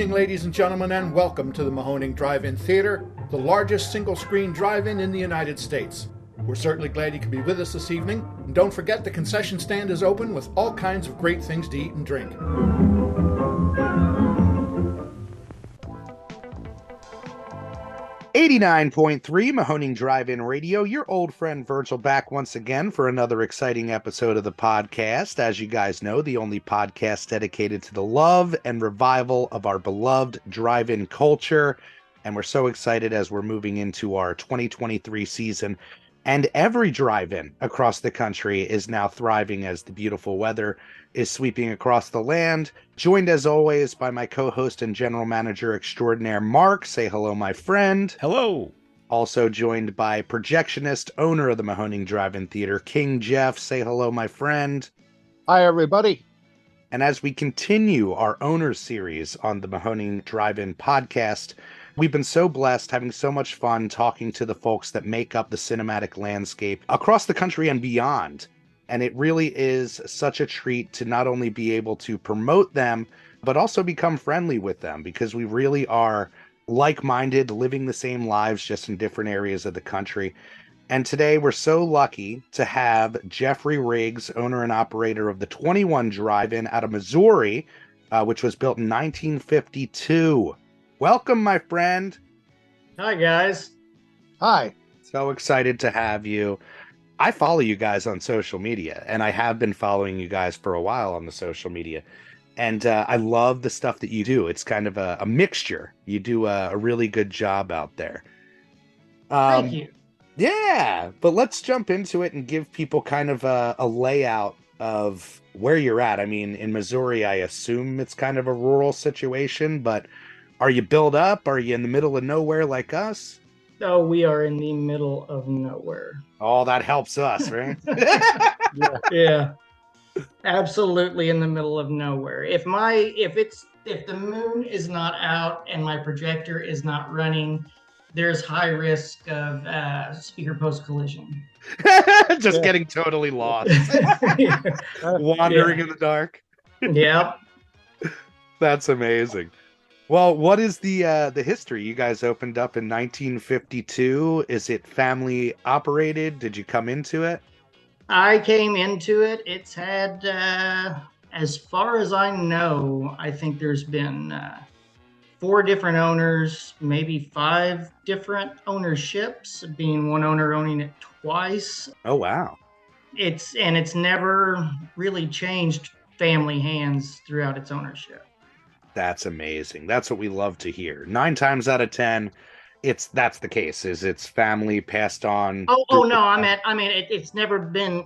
evening, ladies and gentlemen, and welcome to the Mahoning Drive-In Theater, the largest single-screen drive-in in the United States. We're certainly glad you could be with us this evening, and don't forget the concession stand is open with all kinds of great things to eat and drink. 89.3 Mahoning Drive-In Radio, your old friend Virgil back once again for another exciting episode of the podcast. As you guys know, the only podcast dedicated to the love and revival of our beloved drive-in culture. And we're so excited as we're moving into our 2023 season. And every drive-in across the country is now thriving as the beautiful weather is sweeping across the land. Joined as always by my co-host and general manager extraordinaire, Mark. Say hello, my friend. Hello. Also joined by projectionist, owner of the Mahoning Drive-In Theater, King Jeff. Say hello, my friend. Hi, everybody. And as we continue our Owners series on the Mahoning Drive-In podcast, we've been so blessed, having so much fun talking to the folks that make up the cinematic landscape across the country and beyond. And it really is such a treat to not only be able to promote them, but also become friendly with them, because we really are like-minded, living the same lives, just in different areas of the country. And today we're so lucky to have Jeffrey Riggs, owner and operator of the 21 Drive-In out of Missouri, which was built in 1952. Welcome, my friend. Hi, guys. Hi. So excited to have you. I follow you guys on social media, and I have been following you guys for a while on the social media. And I love the stuff that you do. It's kind of a mixture. You do a really good job out there. Thank you. Yeah, but let's jump into it and give people kind of a layout of where you're at. I mean, in Missouri, I assume it's kind of a rural situation, but are you built up? Are you in the middle of nowhere like us? Oh, we are in the middle of nowhere. Oh, that helps us, right? Yeah, absolutely in the middle of nowhere. If the moon is not out and my projector is not running, there's high risk of speaker post collision. Just getting totally lost, wandering in the dark. Yep. That's amazing. Well, what is the history? You guys opened up in 1952. Is it family operated? Did you come into it? I came into it. It's had, as far as I know, I think there's been 4 different owners, maybe 5 different ownerships, being one owner owning it twice. Oh, wow. It's never really changed family hands throughout its ownership. That's amazing. That's what we love to hear. 9 times out of 10, that's the case. Is it's family passed on? Oh no, I mean it's never been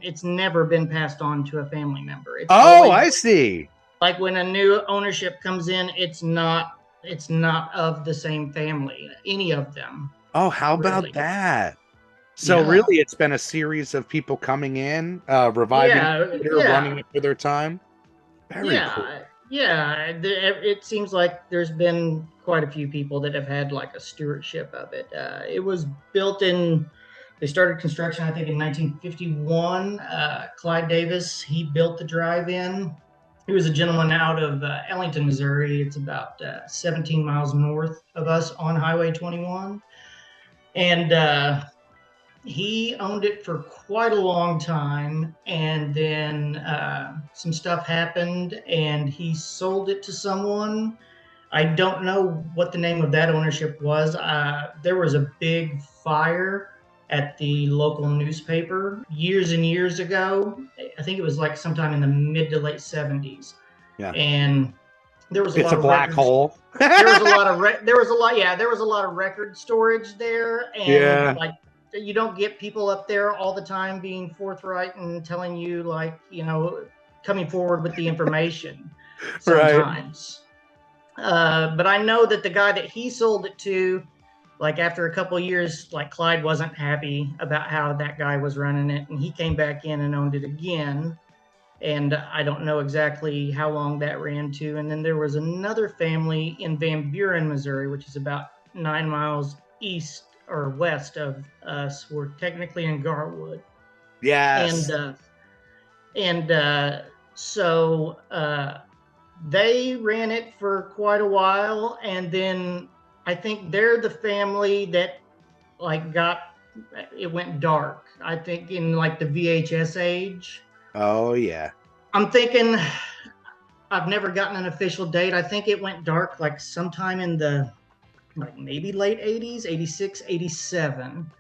passed on to a family member. It's I see. Like when a new ownership comes in, it's not of the same family, any of them. Oh, how about that? So really, it's been a series of people coming in, reviving, running it for their time. Very cool. Yeah, it seems like there's been quite a few people that have had like a stewardship of it. It was built they started construction, I think, in 1951. Clyde Davis, he built the drive-in. He was a gentleman out of Ellington, Missouri. It's about 17 miles north of us on Highway 21. And he owned it for quite a long time, and then some stuff happened and he sold it to someone. I don't know what the name of that ownership was. There was a big fire at the local newspaper years and years ago. I think it was like sometime in the mid to late 70s. Yeah. And there was a black hole. There was a lot of record storage there, and like, you don't get people up there all the time being forthright and telling you, like, coming forward with the information sometimes. Right. But I know that the guy that he sold it to, like, after a couple of years, like, Clyde wasn't happy about how that guy was running it, and he came back in and owned it again. And I don't know exactly how long that ran to. And then there was another family in Van Buren, Missouri, which is about 9 miles east or west of us. We're technically in Garwood. Yes. So They ran it for quite a while, and then I think they're the family that like it went dark. I think in like the VHS age. Oh yeah. I'm thinking I've never gotten an official date. I think it went dark like sometime in the like maybe late 80s, 86, 87.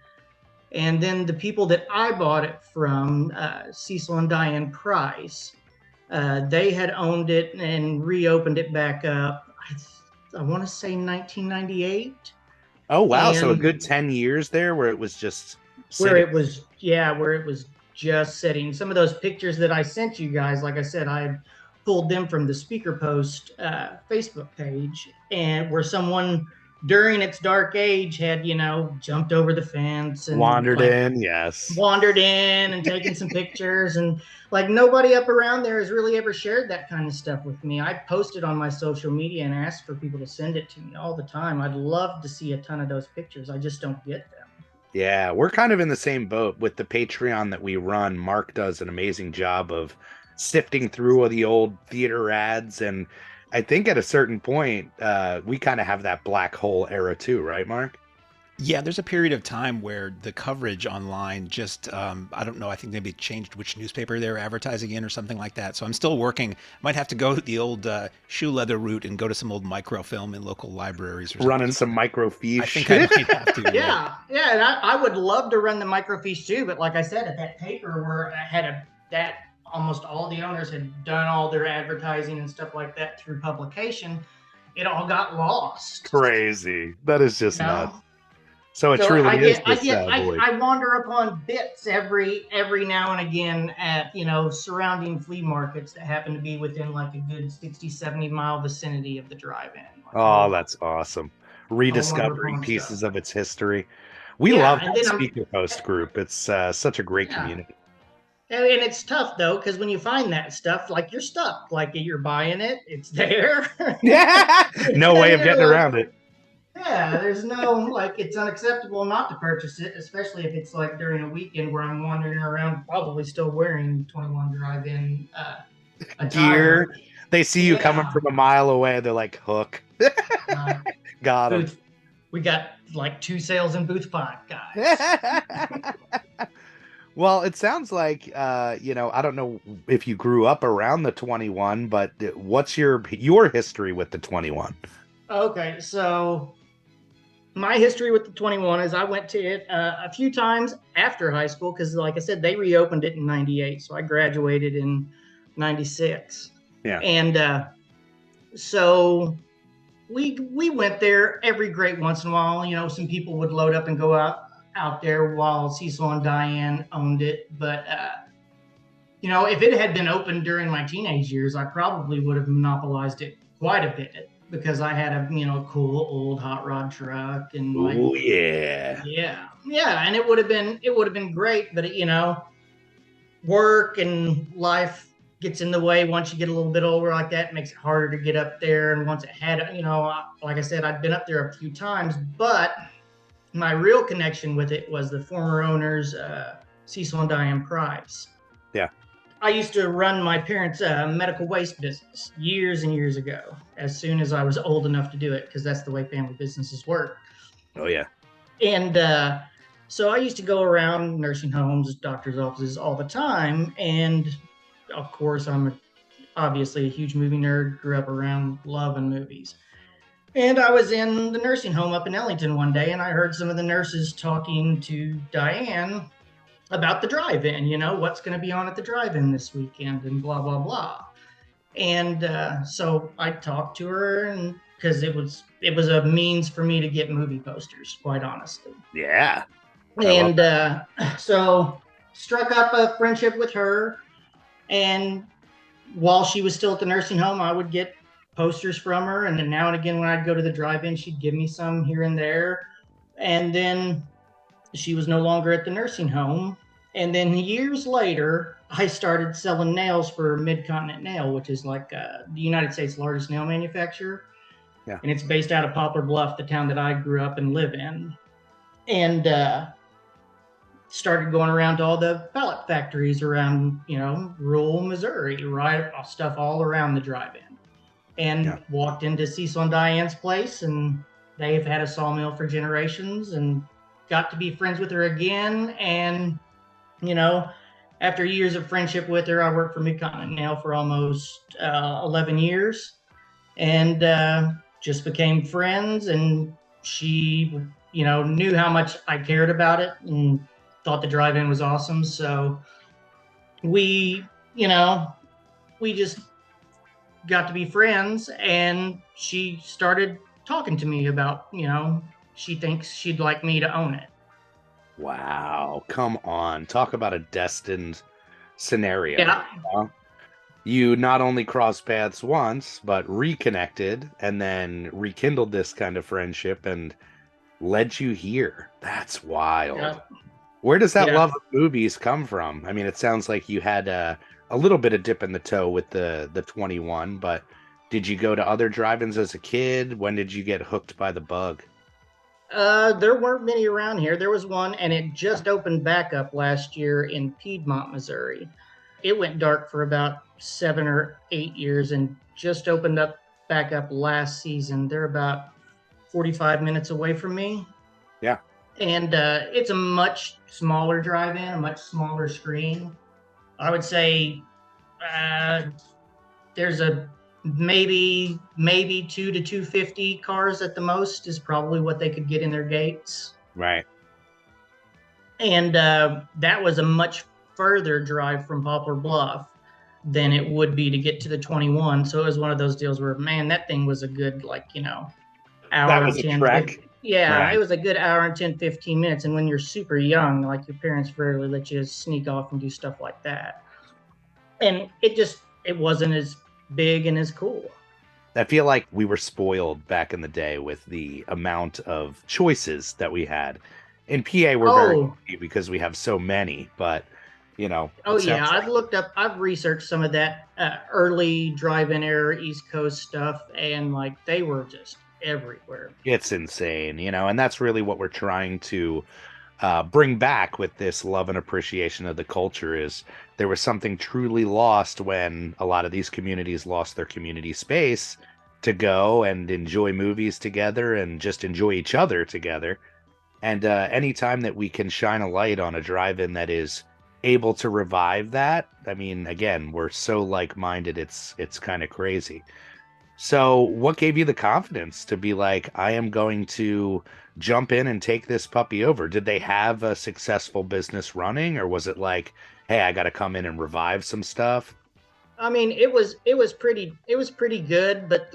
And then the people that I bought it from, Cecil and Diane Price, they had owned it and reopened it back up. I want to say 1998. Oh wow, so a And good 10 years there where it was just where sitting. where it was just sitting. Some of those pictures that I sent you guys, like I said, I pulled them from the Speaker Post Facebook page, and where someone during its dark age had, jumped over the fence and Wandered like in, yes. wandered in and taken some pictures, and like nobody up around there has really ever shared that kind of stuff with me. I posted on my social media and asked for people to send it to me all the time. I'd love to see a ton of those pictures. I just don't get them. Yeah, we're kind of in the same boat with the Patreon that we run. Mark does an amazing job of sifting through all the old theater ads, and I think at a certain point, we kind of have that black hole era too, right, Mark? Yeah, there's a period of time where the coverage online just, I don't know, I think maybe it changed which newspaper they were advertising in or something like that. So I'm still working. Might have to go the old shoe leather route and go to some old microfilm in local libraries or something. Running some microfiche. I think I might have to. Yeah, and I would love to run the microfiche too, but like I said, at that paper where I had that almost all the owners had done all their advertising and stuff like that through publication, it all got lost. Crazy. That is just nuts. So it So truly is I wander upon bits every now and again at, surrounding flea markets that happen to be within like a good 60, 70-mile vicinity of the drive-in. Oh, that's awesome. Rediscovering pieces of its history. We love that Speaker Post group. It's such a great community. And it's tough, though, because when you find that stuff, like you're stuck. Like you're buying it, it's there. No way of getting around it. Yeah, there's no, like, it's unacceptable not to purchase it, especially if it's like during a weekend where I'm wandering around probably still wearing 21 drive-in attire. Gear. They see you coming from a mile away. They're like, hook. Got him. We got like 2 sales in booth 5, guys. Well, it sounds like, I don't know if you grew up around the 21, but what's your history with the 21? Okay, so my history with the 21 is I went to it a few times after high school because, like I said, they reopened it in 98. So I graduated in 96. Yeah. And so we went there every great once in a while. Some people would load up and go out there while Cecil and Diane owned it. But, if it had been open during my teenage years, I probably would have monopolized it quite a bit. Because I had a cool old hot rod truck and and it would have been great, but work and life gets in the way once you get a little bit older like that. It makes it harder to get up there. And once it had like I said, I'd been up there a few times, but my real connection with it was the former owners, Cecil and Diane Price. Yeah. I used to run my parents' medical waste business years and years ago, as soon as I was old enough to do it, because that's the way family businesses work. Oh, yeah. And so I used to go around nursing homes, doctors' offices all the time. And, of course, I'm obviously a huge movie nerd, grew up around loving movies. And I was in the nursing home up in Ellington one day, and I heard some of the nurses talking to Diane about the drive-in, what's going to be on at the drive-in this weekend and blah, blah, blah. And so I talked to her, and because it was a means for me to get movie posters, quite honestly. Yeah. And so struck up a friendship with her. And while she was still at the nursing home, I would get posters from her. And then now and again, when I'd go to the drive-in, she'd give me some here and there. And then she was no longer at the nursing home. And then years later, I started selling nails for Mid-Continent Nail, which is like the United States' largest nail manufacturer. Yeah. And it's based out of Poplar Bluff, the town that I grew up and live in. And started going around to all the pallet factories around, rural Missouri, right? Stuff all around the drive-in. and Yeah. walked into Cecil and Diane's place, and they've had a sawmill for generations, and got to be friends with her again. And, you know, after years of friendship with her, I worked for Mid-Continent Nail for almost 11 years, and just became friends. And she, knew how much I cared about it and thought the drive-in was awesome. So we, we just got to be friends, and she started talking to me about, she thinks she'd like me to own it. Wow. Come on. Talk about a destined scenario. Yeah. You not only crossed paths once, but reconnected and then rekindled this kind of friendship and led you here. That's wild. Yeah. Where does that Yeah. love of movies come from? I mean, it sounds like you had a little bit of dip in the toe with the 21, but did you go to other drive-ins as a kid? When did you get hooked by the bug? There weren't many around here. There was one, and it just opened back up last year in Piedmont, Missouri. It went dark for about 7 or 8 years and just opened up back up last season. They're about 45 minutes away from me. Yeah. And it's a much smaller drive-in, a much smaller screen. I would say there's a maybe 2 to 250 cars at the most is probably what they could get in their gates. Right. And that was a much further drive from Poplar Bluff than it would be to get to the 21. So it was one of those deals where, man, that thing was a good, hour That was and a 10, trek. 15, yeah, Right. It was a good hour and 10, 15 minutes. And when you're super young, like, your parents rarely let you sneak off and do stuff like that. And it wasn't as big and as cool. I feel like we were spoiled back in the day with the amount of choices that we had. In PA, we're very lucky because we have so many, but Oh yeah, I've researched some of that early drive-in era East Coast stuff, and they were just everywhere. It's insane, and that's really what we're trying to bring back with this love and appreciation of the culture. Is there was something truly lost when a lot of these communities lost their community space to go and enjoy movies together and just enjoy each other together. And anytime that we can shine a light on a drive-in that is able to revive that, I mean, again, we're so like-minded, it's kind of crazy. So what gave you the confidence to be like, I am going to jump in and take this puppy over? Did they have a successful business running, or was it like, hey, I got to come in and revive some stuff? I mean, it was pretty good, but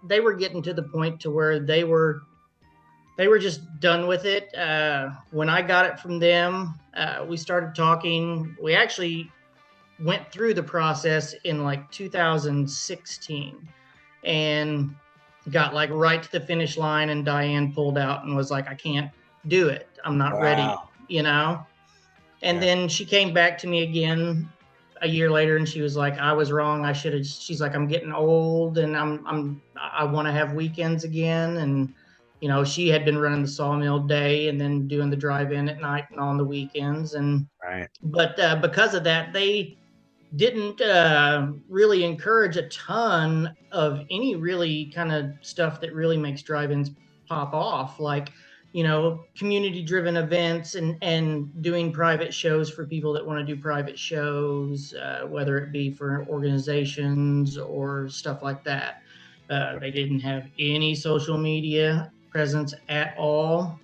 they were getting to the point to where they were just done with it. When I got it from them, we started talking. We actually went through the process in 2016 and got right to the finish line, and Diane pulled out and was like, I can't do it. I'm not ready, And then she came back to me again a year later, and she was like, I was wrong. She's like, I'm getting old, and I want to have weekends again. And, she had been running the sawmill day and then doing the drive-in at night and on the weekends. And, but because of that, they didn't really encourage a ton of any really kind of stuff that really makes drive-ins pop off, community-driven events and doing private shows for people that want to do private shows, whether it be for organizations or stuff like that. They didn't have any social media presence at all.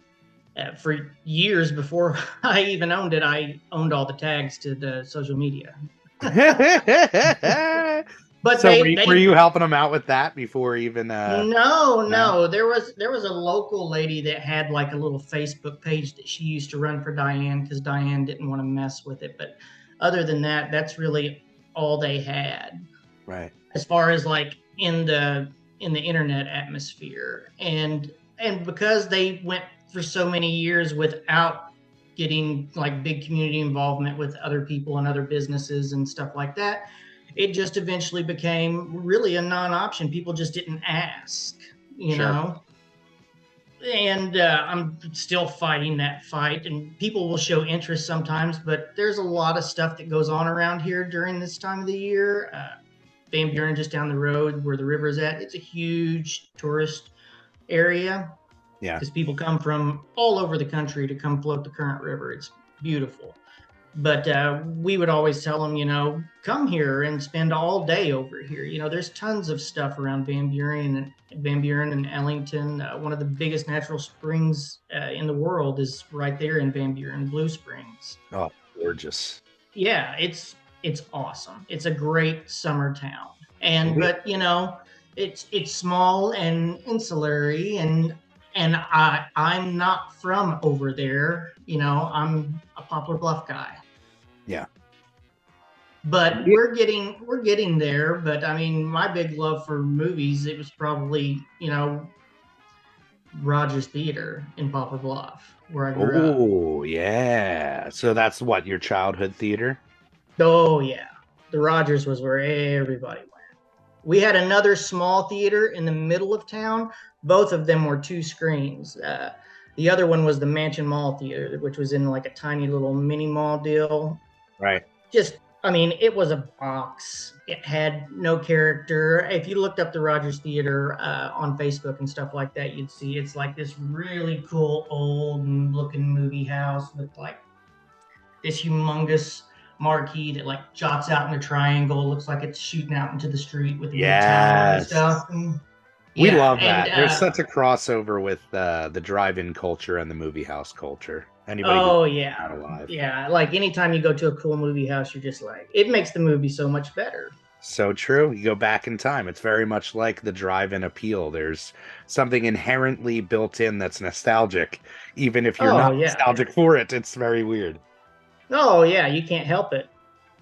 For years before I even owned it, I owned all the tags to the social media. But so were you helping them out with that before even? No. There was a local lady that had a little Facebook page that she used to run for Diane because Diane didn't want to mess with it. But other than that, that's really all they had. Right. As far as in the internet atmosphere, and because they went for so many years without getting big community involvement with other people and other businesses and stuff like that, it just eventually became really a non-option. People just didn't ask, know. And I'm still fighting that fight, and people will show interest sometimes, but there's a lot of stuff that goes on around here during this time of the year. Van Buren, just down the road where the river is at. It's a huge tourist area. Yeah. Because people come from all over the country to come float the current river. It's beautiful. But we would always tell them, come here and spend all day over here. There's tons of stuff around Van Buren and Ellington. One of the biggest natural springs in the world is right there in Van Buren, Blue Springs. Oh, gorgeous. Yeah, it's awesome. It's a great summer town. But it's small and insulary, and I'm not from over there. I'm a Poplar Bluff guy. Yeah. But we're getting there. But I mean, my big love for movies, it was probably, Rogers Theater in Poplar Bluff, where I grew up. Oh, yeah. So that's what, your childhood theater? Oh, yeah. The Rogers was where everybody went. We had another small theater in the middle of town. Both of them were 2 screens. The other one was the Mansion Mall Theater, which was in like a tiny little mini mall deal. Right. It was a box. It had no character. If you looked up the Rogers Theater on Facebook and stuff like that, you'd see it's like this really cool old looking movie house with like this humongous marquee that like jots out in a triangle. Looks like it's shooting out into the street with the tower and stuff. We love that. There's such a crossover with the drive-in culture and the movie house culture. Anybody yeah. alive. Yeah, like anytime you go to a cool movie house, you're just like, it makes the movie so much better. So true. You go back in time. It's very much like the drive-in appeal. There's something inherently built in that's nostalgic, even if you're not nostalgic for it. It's very weird. Oh, yeah, you can't help it.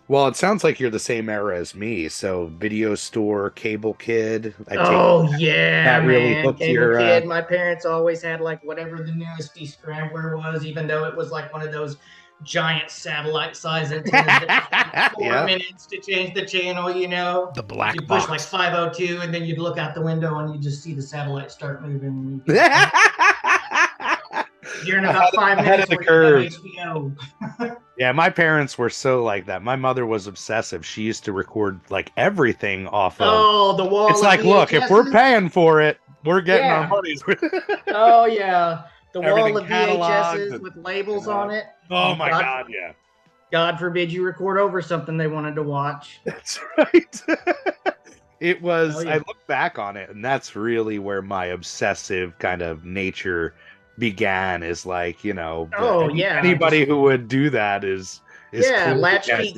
Well, it sounds like you're the same era as me. So video store, cable kid. That really hooked cable your kid. My parents always had like whatever the newest scrambler was, even though it was like one of those giant satellite size antennas that took 4 minutes to change the channel, The black you push box. like 502 and then you'd look out the window and you just see the satellite start moving. You're in about 5 minutes ahead of the curve. HBO. Yeah, my parents were so like that. My mother was obsessive. She used to record like everything off of. The wall. It's like, look, if we're paying for it, we're getting our money's worth. Oh yeah, the Everything wall of VHSs with labels on it. Oh my God, yeah. God forbid you record over something they wanted to watch. That's right. It was. I look back on it, and that's really where my obsessive kind of nature began. Is like, anybody who would do that is latchkey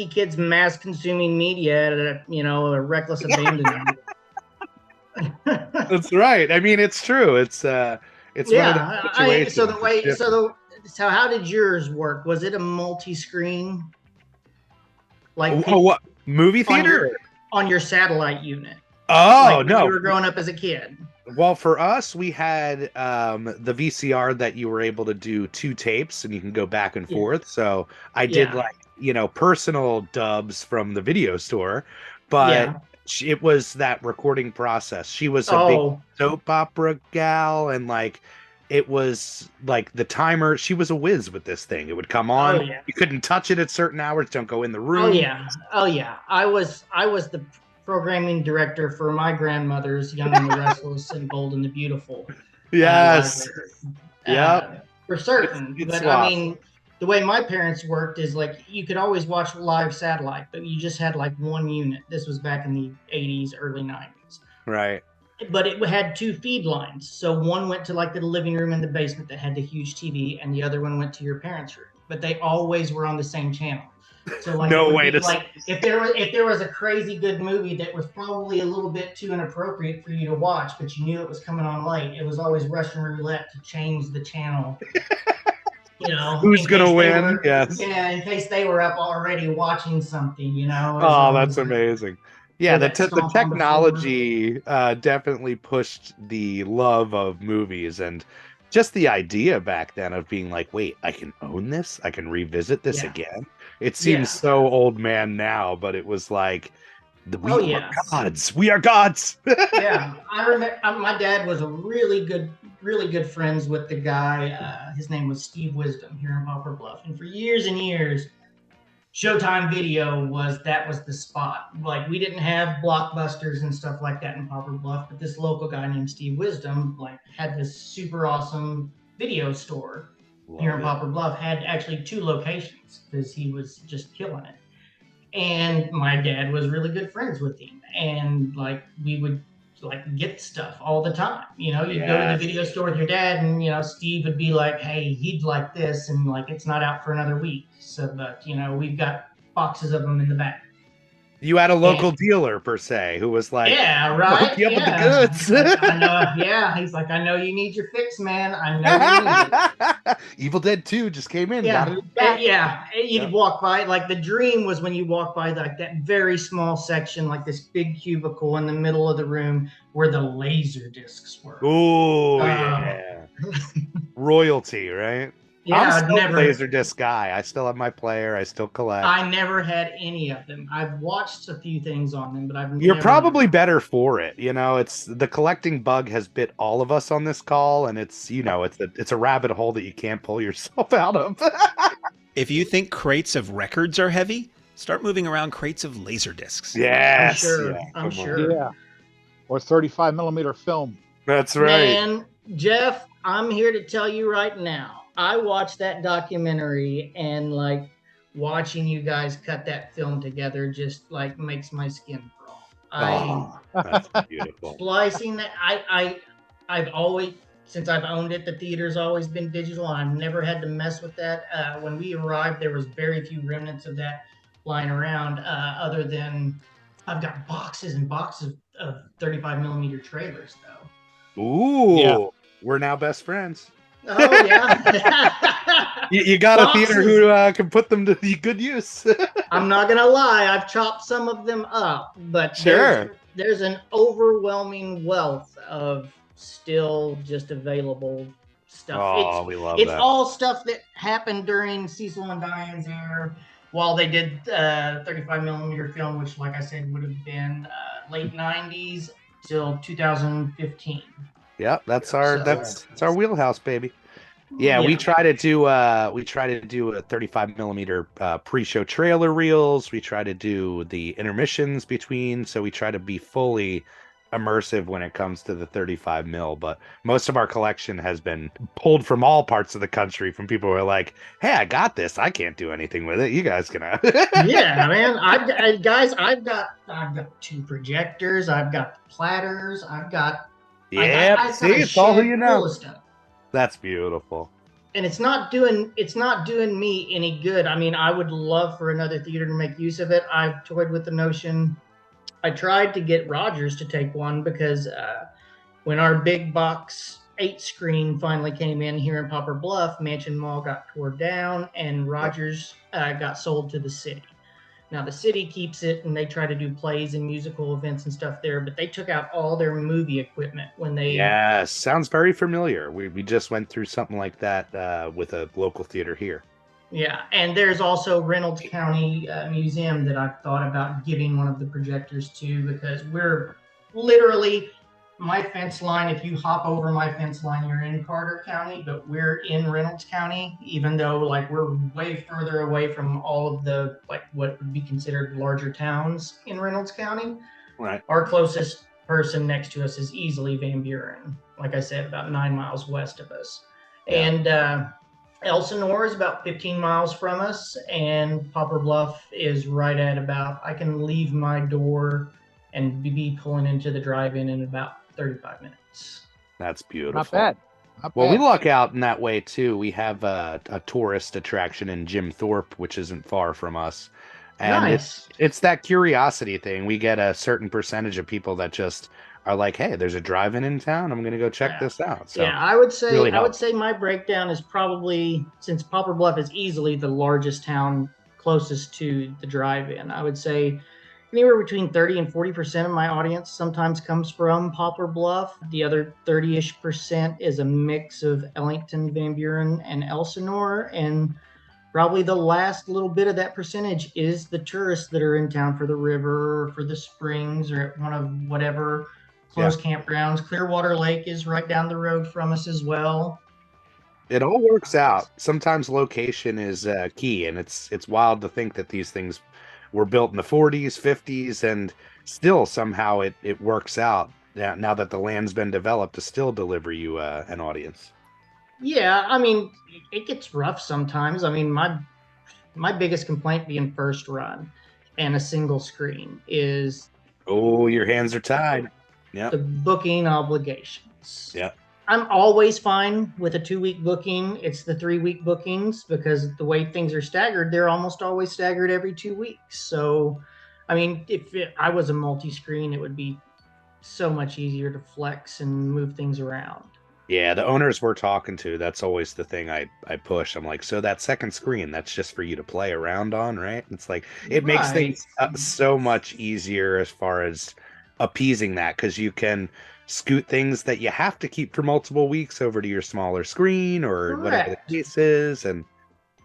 kids mass consuming media at a reckless abandonment. That's right. I mean, it's true. It's one of the situations. So how did yours work? Was it a multi-screen? Like what movie theater on your satellite unit? Oh, no! You were growing up as a kid. Well, for us, we had the VCR that you were able to do 2 tapes, and you can go back and forth. So I did personal dubs from the video store, but it was that recording process. She was a big soap opera gal, and like it was like the timer. She was a whiz with this thing. It would come on. You couldn't touch it at certain hours. Don't go in the room. Oh yeah. I was the programming director for my grandmother's Young and the Restless and Bold and the Beautiful. Yes. For certain. But awesome. I mean, the way my parents worked is like you could always watch live satellite, but you just had like one unit. This was back in the 80s, early 90s. Right. But it had 2 feed lines. So one went to like the living room in the basement that had the huge TV, and the other one went to your parents' room. But they always were on the same channel. So like, if there was a crazy good movie that was probably a little bit too inappropriate for you to watch, but you knew it was coming on late, it was always Russian roulette to change the channel. Who's gonna win? Yes. Yeah, in case they were up already watching something. Oh, that's amazing. Yeah, the technology definitely pushed the love of movies, and just the idea back then of being like, wait, I can own this? I can revisit this again? It seems so old man now, but it was like, we are gods. We are gods. Yeah, I remember my dad was a really good friends with the guy. His name was Steve Wisdom here in Poplar Bluff. And for years and years, Showtime Video was the spot. Like, we didn't have Blockbusters and stuff like that in Poplar Bluff, but this local guy named Steve Wisdom like had this super awesome video store here in Poplar Bluff. Had actually 2 locations because he was just killing it. And my dad was really good friends with him, and like we would like get stuff all the time. You know, you'd go to the video store with your dad, and you know Steve would be like, "Hey, he'd like this," and like it's not out for another week. So, but you know, we've got boxes of them in the back. You had a local dealer per se who was like, "Yeah, right, hook you up with the goods." Like, I know, yeah. He's like, "I know you need your fix, man. I know you need it." Evil Dead 2 just came in. Yeah, Got it back. yeah. You'd walk by, like the dream was when you walk by like that very small section, like this big cubicle in the middle of the room where the laser discs were. Oh yeah, royalty, right? Yeah, I'm still a Laserdisc guy. I still have my player. I still collect. I never had any of them. I've watched a few things on them, but You're probably better for it. You know, it's the collecting bug has bit all of us on this call, and it's it's a rabbit hole that you can't pull yourself out of. If you think crates of records are heavy, start moving around crates of laser discs. Yes, I'm sure. Yeah, or 35 millimeter film. That's right. Man, Jeff, I'm here to tell you right now. I watched that documentary, and like watching you guys cut that film together just like makes my skin crawl. That's beautiful. Splicing that, I've always, since I've owned it, the theater's always been digital. I've never had to mess with that. When we arrived, there was very few remnants of that lying around, other than I've got boxes and boxes of 35 millimeter trailers though. Ooh, yeah. We're now best friends. Oh yeah. you got a theater who can put them to good use. I'm not gonna lie, I've chopped some of them up, but sure, there's an overwhelming wealth of still just available stuff. Oh, we love it's that. all stuff that happened during Cecil and Diane's era while they did 35 millimeter film, which, like I said, would have been late 90s till 2015. Yeah, that's our wheelhouse, baby. Yeah, we try to do a 35 millimeter pre-show trailer reels. We try to do the intermissions between, so we try to be fully immersive when it comes to the 35 mil. But most of our collection has been pulled from all parts of the country from people who are like, "Hey, I got this. I can't do anything with it. You guys can." Yeah, man. I've got 2 projectors. I've got platters. I've got. Yeah, see, it's all who you know. That's beautiful. And it's not doing me any good. I mean, I would love for another theater to make use of it. I've toyed with the notion. I tried to get Rogers to take one because when our big box 8 screen finally came in here in Poplar Bluff, Mansion Mall got torn down and Rogers got sold to the city. Now the city keeps it, and they try to do plays and musical events and stuff there, but they took out all their movie equipment when they... Yes, sounds very familiar. We just went through something like that with a local theater here. Yeah, and there's also Reynolds County Museum that I've thought about giving one of the projectors to, because we're literally... my fence line, if you hop over my fence line, you're in Carter County, but we're in Reynolds County, even though like we're way further away from all of the like what would be considered larger towns in Reynolds County. Right. Our closest person next to us is easily Van Buren, like I said, about 9 miles west of us. Yeah. And Elsinore is about 15 miles from us, and Poplar Bluff is right at about, I can leave my door and be pulling into the drive-in in about 35 minutes. That's beautiful. Not bad. Well, we luck out in that way too. We have a tourist attraction in Jim Thorpe, which isn't far from us. And nice. It's that curiosity thing. We get a certain percentage of people that just are like, "Hey, there's a drive-in in town. I'm going to go check this out." So yeah, I would say my breakdown is probably, since Poplar Bluff is easily the largest town closest to the drive-in, I would say anywhere between 30 and 40% of my audience sometimes comes from Poplar Bluff. The other 30-ish% is a mix of Ellington, Van Buren, and Elsinore. And probably the last little bit of that percentage is the tourists that are in town for the river, or for the springs, or at one of whatever close campgrounds. Clearwater Lake is right down the road from us as well. It all works out. Sometimes location is key, and it's wild to think that these things were built in the 40s, 50s, and still somehow it works out now that the land's been developed to still deliver you an audience. Yeah, I mean, it gets rough sometimes. I mean, my biggest complaint being first run and a single screen is Oh, your hands are tied. the Yep. booking obligations. Yep. I'm always fine with a 2-week booking. It's the 3-week bookings because the way things are staggered, they're almost always staggered every 2 weeks. So, I mean, I was a multi-screen, it would be so much easier to flex and move things around. Yeah, the owners we're talking to, that's always the thing I push. I'm like, so that second screen, that's just for you to play around on, right? It's like, it makes Right. things so much easier as far as appeasing that, because you can scoot things that you have to keep for multiple weeks over to your smaller screen or whatever the Correct. case is. And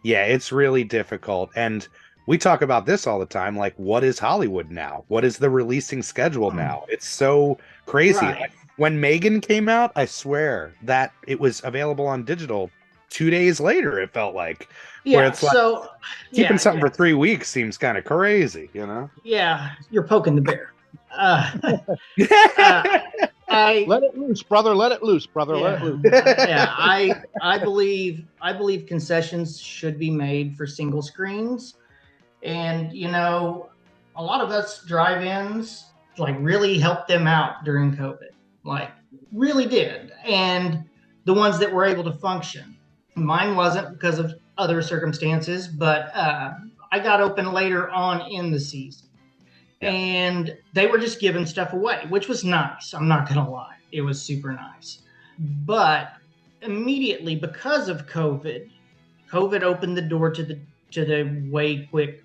yeah, it's really difficult. And we talk about this all the time. Like, what is Hollywood now? What is the releasing schedule now? It's so crazy. Right. Like, when Megan came out, I swear that it was available on digital 2 days later, it felt like. Where Yeah. it's like So, keeping yeah, something yeah, for 3 weeks seems kind of crazy, you know? yeah. You're poking the bear. Uh, uh, I Let it loose, brother. Let it loose, brother. Let it yeah, loose. yeah. I believe concessions should be made for single screens, and a lot of us drive-ins like really helped them out during COVID, like really did, and the ones that were able to function. Mine wasn't because of other circumstances, but I got open later on in the season. Yeah. And they were just giving stuff away, which was nice. I'm not going to lie. It was super nice. But immediately because of COVID opened the door to the way quick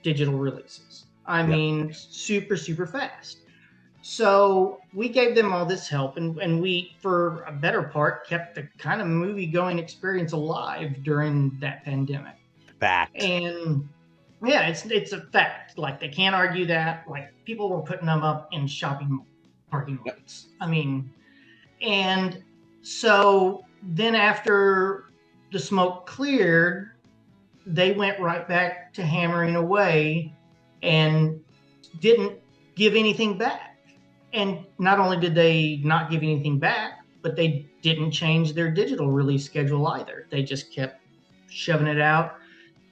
digital releases. I mean, super, super fast. So we gave them all this help, and we, for a better part, kept the kind of movie going experience alive during that pandemic. Fact. And yeah, it's a fact. Like, they can't argue that. Like, people were putting them up in shopping parking lots. I mean, and so then after the smoke cleared, they went right back to hammering away and didn't give anything back. And not only did they not give anything back, but they didn't change their digital release schedule either. They just kept shoving it out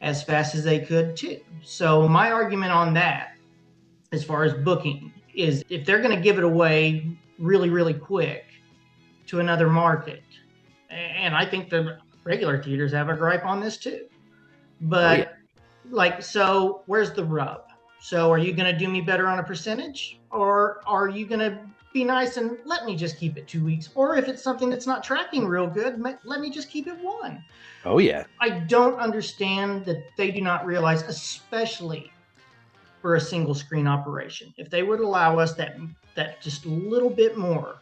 as fast as they could too. So my argument on that, as far as booking, is if they're going to give it away really, really quick to another market, and I think the regular theaters have a gripe on this too. But so where's the rub? So are you going to do me better on a percentage, or are you going to be nice and let me just keep it 2 weeks? Or if it's something that's not tracking real good, let me just keep it 1. Oh, yeah. I don't understand that they do not realize, especially for a single screen operation, if they would allow us that just a little bit more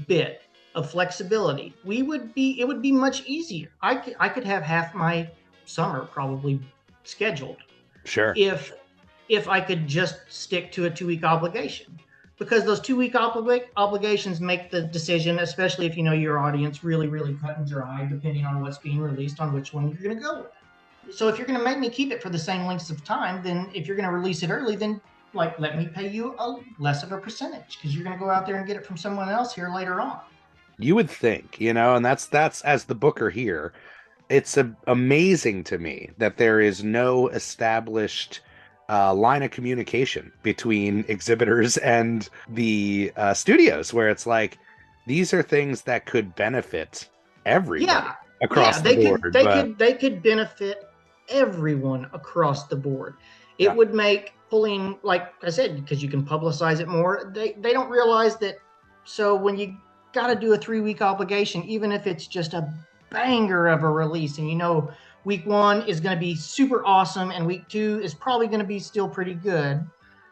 bit of flexibility, it would be much easier. I could have half my summer probably scheduled Sure. if I could just stick to a 2-week obligation, because those 2-week obligations make the decision, especially if you know your audience, really, really cut and dry, depending on what's being released, on which one you're going to go with. So if you're going to make me keep it for the same lengths of time, then if you're going to release it early, then let me pay you less of a percentage, because you're going to go out there and get it from someone else here later on. You would think, and that's as the booker here, it's amazing to me that there is no established line of communication between exhibitors and the studios, where it's like, these are things that could benefit everybody across the board. They could benefit everyone across the board. It Yeah. would make pulling, like I said, because you can publicize it more. They don't realize that. So when you got to do a 3-week obligation, even if it's just a banger of a release, and week 1 is going to be super awesome, and week 2 is probably going to be still pretty good.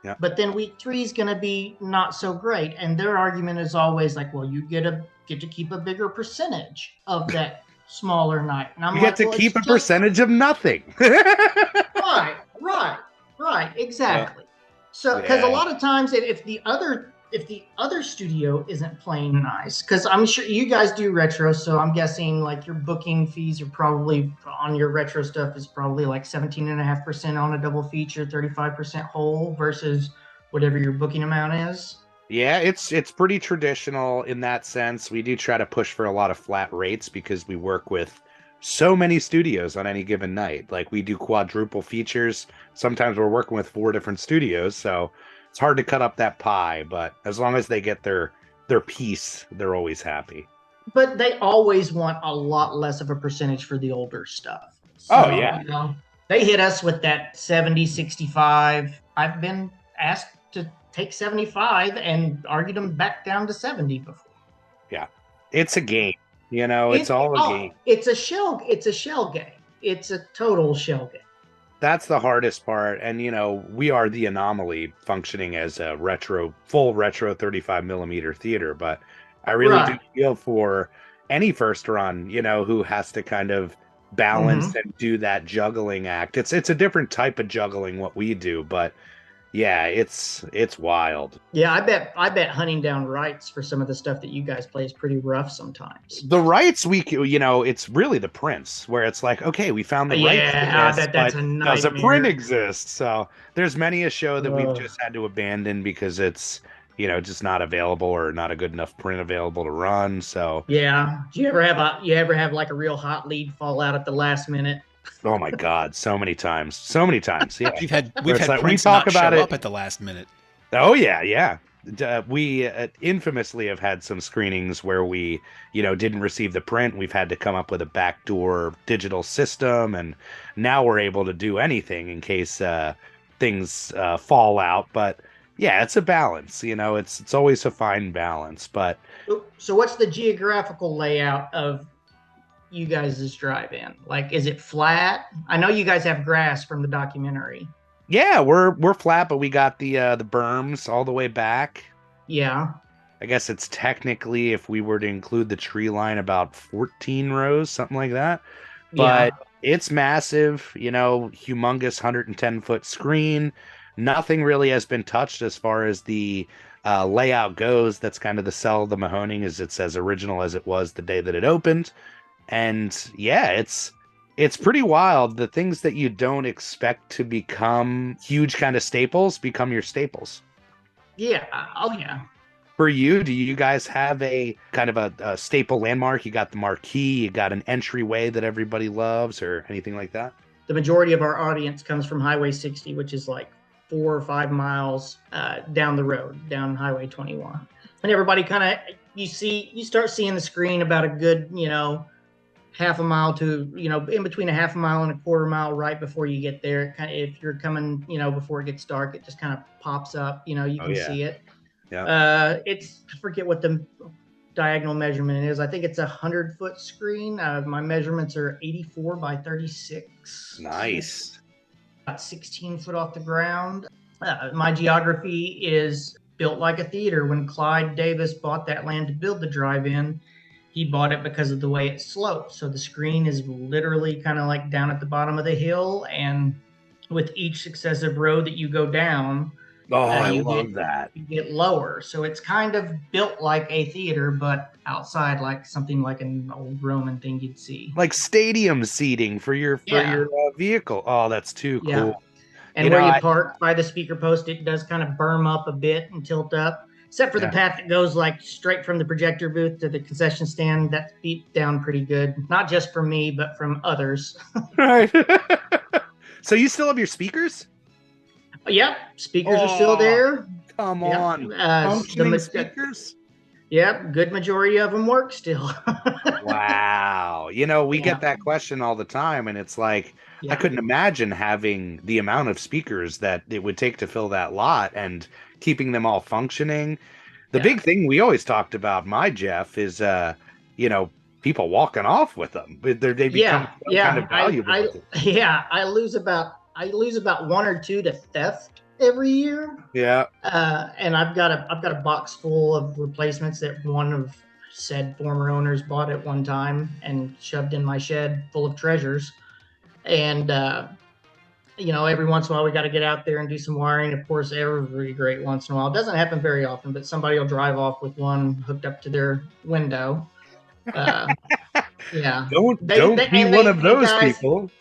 Yeah. But then week 3 is going to be not so great. And their argument is always like, well, you get to keep a bigger percentage of that smaller night. And I'm You like, get to well, keep a percentage of nothing. Right, exactly. So, because a lot of times, if the other if the other studio isn't playing nice, because I'm sure you guys do retro, so I'm guessing like your booking fees are probably on your retro stuff is probably like 17.5% on a double feature, 35% whole versus whatever your booking amount is. Yeah, it's pretty traditional in that sense. We do try to push for a lot of flat rates because we work with so many studios on any given night. Like we do quadruple features. Sometimes we're working with 4 different studios, so it's hard to cut up that pie, but as long as they get their piece, they're always happy. But they always want a lot less of a percentage for the older stuff. Oh, So, yeah. they hit us with that 70, 65. I've been asked to take 75 and argued them back down to 70 before. Yeah. It's a game. It's all a game. It's a shell game. It's a total shell game. That's the hardest part. And, we are the anomaly functioning as a full retro 35 millimeter theater. But I really do feel for any first run, who has to kind of balance and do that juggling act. It's a different type of juggling what we do, but yeah, it's wild. Yeah, I bet hunting down rights for some of the stuff that you guys play is pretty rough sometimes. The rights it's really the prints where it's like, okay, we found the rights. Yeah, I bet that's a nightmare. Does a print exist? So there's many a show that we've just had to abandon because it's just not available or not a good enough print available to run. So yeah, do you ever have like a real hot lead fall out at the last minute? Oh my God, so many times. Yeah. We've had like, prints not show up at the last minute. Oh yeah. We infamously have had some screenings where we, didn't receive the print. We've had to come up with a backdoor digital system, and now we're able to do anything in case things fall out. But yeah, it's a balance. It's always a fine balance. But so, what's the geographical layout of you guys' drive-in? Like, is it flat? I know you guys have grass from the documentary. Yeah, we're flat, but we got the berms all the way back. Yeah. I guess it's technically, if we were to include the tree line, about 14 rows, something like that. But it's massive, humongous 110-foot screen. Nothing really has been touched as far as the layout goes. That's kind of the sell of the Mahoning, is it's as original as it was the day that it opened. And yeah, it's pretty wild. The things that you don't expect to become huge kind of staples become your staples. Yeah. Oh, yeah. For you, do you guys have a kind of a staple landmark? You got the marquee, you got an entryway that everybody loves, or anything like that? The majority of our audience comes from Highway 60, which is like 4 or 5 miles down the road, down Highway 21. And everybody kind of, you start seeing the screen about a good, half a mile to, in between a half a mile and a quarter mile right before you get there. Kind of, if you're coming, before it gets dark, it just kind of pops up, you can see it. Yeah. I forget what the diagonal measurement is. I think it's 100-foot screen. My measurements are 84 by 36. Nice. About 16 foot off the ground. My geography is built like a theater. When Clyde Davis bought that land to build the drive-in, he bought it because of the way it slopes. So the screen is literally kind of like down at the bottom of the hill, and with each successive road that you go down, I love that. You get lower. So it's kind of built like a theater, but outside, like something like an old Roman thing you'd see. Like stadium seating for your vehicle. Oh, that's too cool. And you park by the speaker post, it does kind of berm up a bit and tilt up. Except for the path that goes like straight from the projector booth to the concession stand. That's beat down pretty good. Not just from me, but from others. Right. So you still have your speakers? Yep. Speakers are still there. Come on. Functioning speakers? Yep. Good majority of them work still. Wow. We get that question all the time, and it's like, I couldn't imagine having the amount of speakers that it would take to fill that lot and keeping them all functioning. The big thing we always talked about, my Jeff, is people walking off with them. They become kind of valuable. I lose about 1 or 2 to theft every year. Yeah. And I've got a box full of replacements that one of said former owners bought at one time and shoved in my shed full of treasures. And every once in a while we got to get out there and do some wiring. Of course, every great once in a while. It doesn't happen very often, but somebody will drive off with one hooked up to their window. Yeah. Don't be one of Hey those guys, people.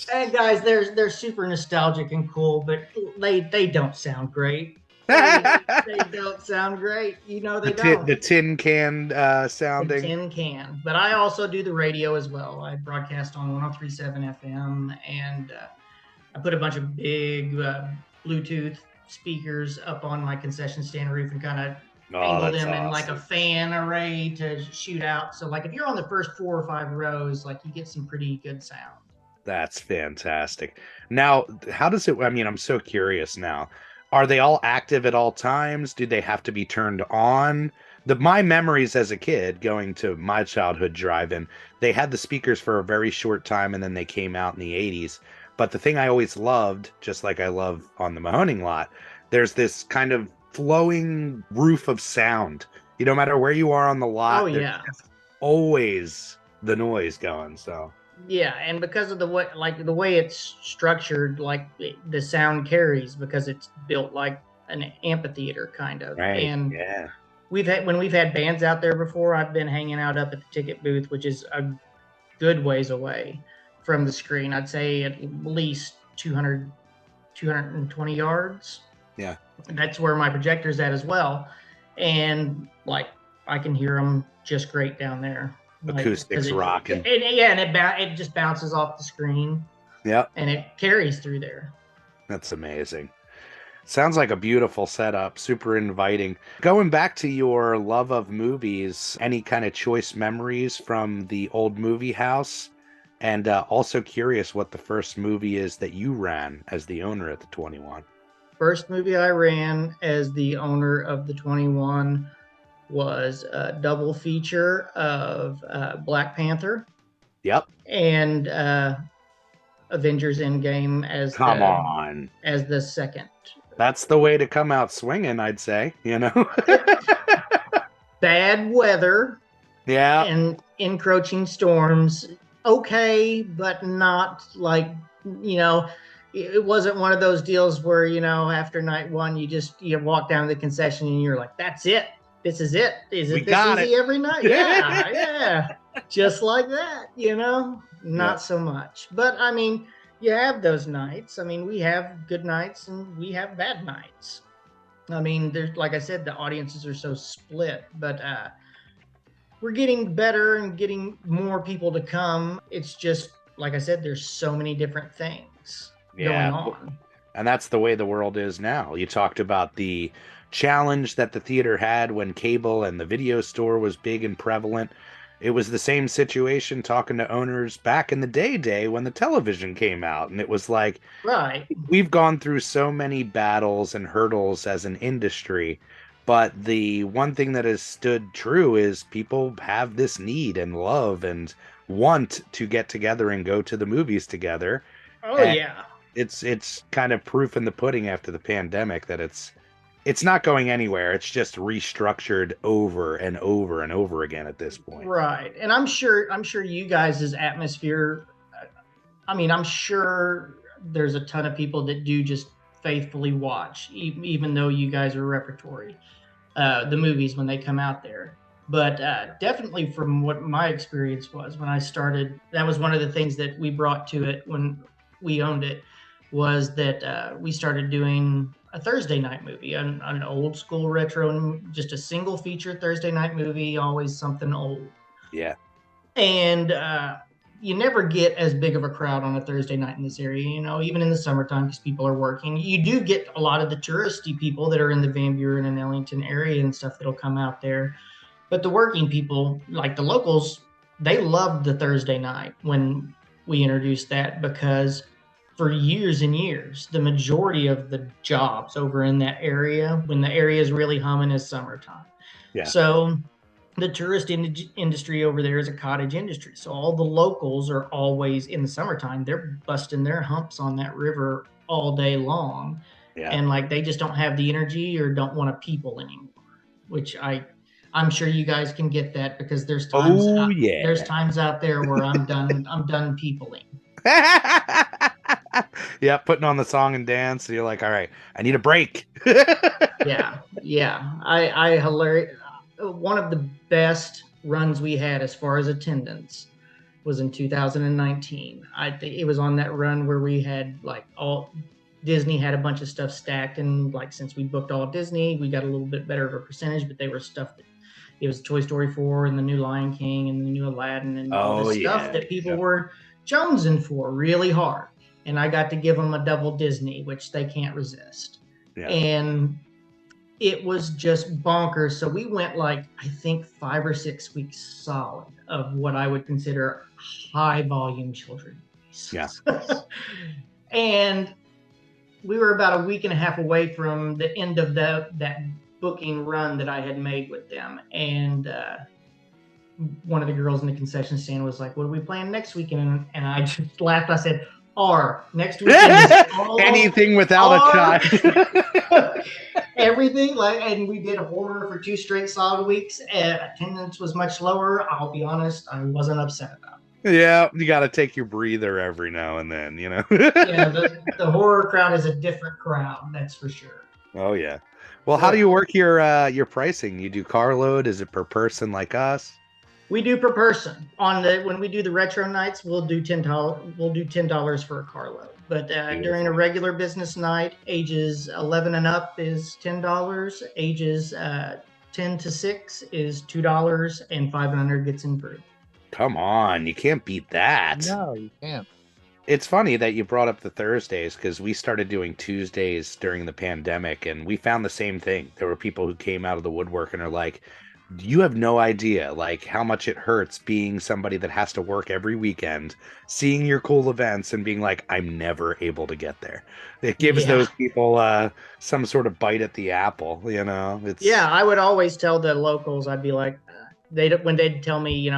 hey guys, they're super nostalgic and cool, but they don't sound great. They don't sound great. They don't. The tin can The sounding. tin can. But I also do the radio as well. I broadcast on 103.7 FM, and I put a bunch of big Bluetooth speakers up on my concession stand roof and kind of Oh, angle that's them in like a awesome. fan array to shoot out. So like if you're on the first 4 or 5 rows, like you get some pretty good sound. That's fantastic. Now, how does it, I mean, I'm so curious now. Are they all active at all times? Do they have to be turned on? My memories as a kid going to my childhood drive-in, they had the speakers for a very short time and then they came out in the 80s. But the thing I always loved, just like I love on the Mahoning lot, there's this kind of flowing roof of sound. No matter where you are on the lot, Oh there's yeah. always the noise going. So Yeah, and because of the way it's structured, like the sound carries because it's built like an amphitheater kind of. right, And yeah. when we've had bands out there before, I've been hanging out up at the ticket booth, which is a good ways away from the screen. I'd say at least 220 yards. Yeah. And that's where my projector's at as well. And like I can hear them just great down there. Acoustics rocking. And it just bounces off the screen. Yep. And it carries through there. That's amazing. Sounds like a beautiful setup, super inviting. Going back to your love of movies, any kind of choice memories from the old movie house? And also curious what the first movie is that you ran as the owner at the 21. First movie I ran as the owner of the 21 was a double feature of Black Panther. Yep. And Avengers Endgame as the second. That's the way to come out swinging, I'd say, Bad weather. Yeah. And encroaching storms. Okay, but not like, it wasn't one of those deals where, after night one, you walk down to the concession and you're like, that's it. This is it. Is it this easy every night? Yeah, yeah. Just like that, Not so much. But I mean, you have those nights. I mean, we have good nights and we have bad nights. I mean, there's, like I said, the audiences are so split, but we're getting better and getting more people to come. It's just, like I said, there's so many different things going on. And that's the way the world is now. You talked about the challenge that the theater had when cable and the video store was big and prevalent. It was the same situation talking to owners back in the day when the television came out. And it was like, right, we've gone through so many battles and hurdles as an industry. But the one thing that has stood true is people have this need and love and want to get together and go to the movies together. Oh, and yeah. It's kind of proof in the pudding after the pandemic that it's not going anywhere. It's just restructured over and over and over again at this point. Right. And I'm sure you guys' atmosphere, I mean, I'm sure there's a ton of people that do just faithfully watch, even though you guys are repertory, the movies when they come out there. But definitely from what my experience was when I started, that was one of the things that we brought to it when we owned it, was that we started doing a Thursday night movie, an old school retro, just a single feature Thursday night movie, always something old. Yeah. And you never get as big of a crowd on a Thursday night in this area, even in the summertime because people are working. You do get a lot of the touristy people that are in the Van Buren and Ellington area and stuff that'll come out there. But the working people, like the locals, they loved the Thursday night when we introduced that, because for years and years, the majority of the jobs over in that area, when the area is really humming, is summertime. Yeah. So the tourist industry over there is a cottage industry. So all the locals are always, in the summertime, they're busting their humps on that river all day long. Yeah. And like, they just don't have the energy or don't want to people anymore, which I'm sure you guys can get that, because there's times there's times out there where I'm done peopling. Yeah, putting on the song and dance, and you're like, all right, I need a break. Yeah. I hilarious. One of the best runs we had as far as attendance was in 2019. I think it was on that run where we had like all Disney had a bunch of stuff stacked, and like since we booked all Disney, we got a little bit better of a percentage, but they were stuff that it was Toy Story 4 and the new Lion King and the new Aladdin and all Oh this stuff yeah, that people were jonesing for really hard. And I got to give them a double Disney, which they can't resist. yeah. And it was just bonkers. So we went like, I think 5 or 6 weeks solid of what I would consider high volume children. Yeah. And we were about a week and a half away from the end of that booking run that I had made with them. And one of the girls in the concession stand was like, "What are we playing next weekend?" And I just laughed. I said, next weekend is all Anything without a child. Everything. And we did horror for 2 straight solid weeks. Attendance was much lower. I'll be honest, I wasn't upset about it. Yeah, you got to take your breather every now and then, Yeah, the horror crowd is a different crowd, that's for sure. Oh yeah. Well, how do you work your pricing? You do carload? Is it per person like us? We do per person. When we do the retro nights, we'll do $10. We'll do $10 for a carload. But during a regular business night, ages 11 and up is $10. Ages 10 to 6 is $2, and 5 and under gets in free. Come on, you can't beat that. No, you can't. It's funny that you brought up the Thursdays because we started doing Tuesdays during the pandemic, and we found the same thing. There were people who came out of the woodwork and are like, you have no idea like how much it hurts being somebody that has to work every weekend, seeing your cool events and being like, I'm never able to get there. It gives those people some sort of bite at the apple, I would always tell the locals, I'd be like, when they'd tell me,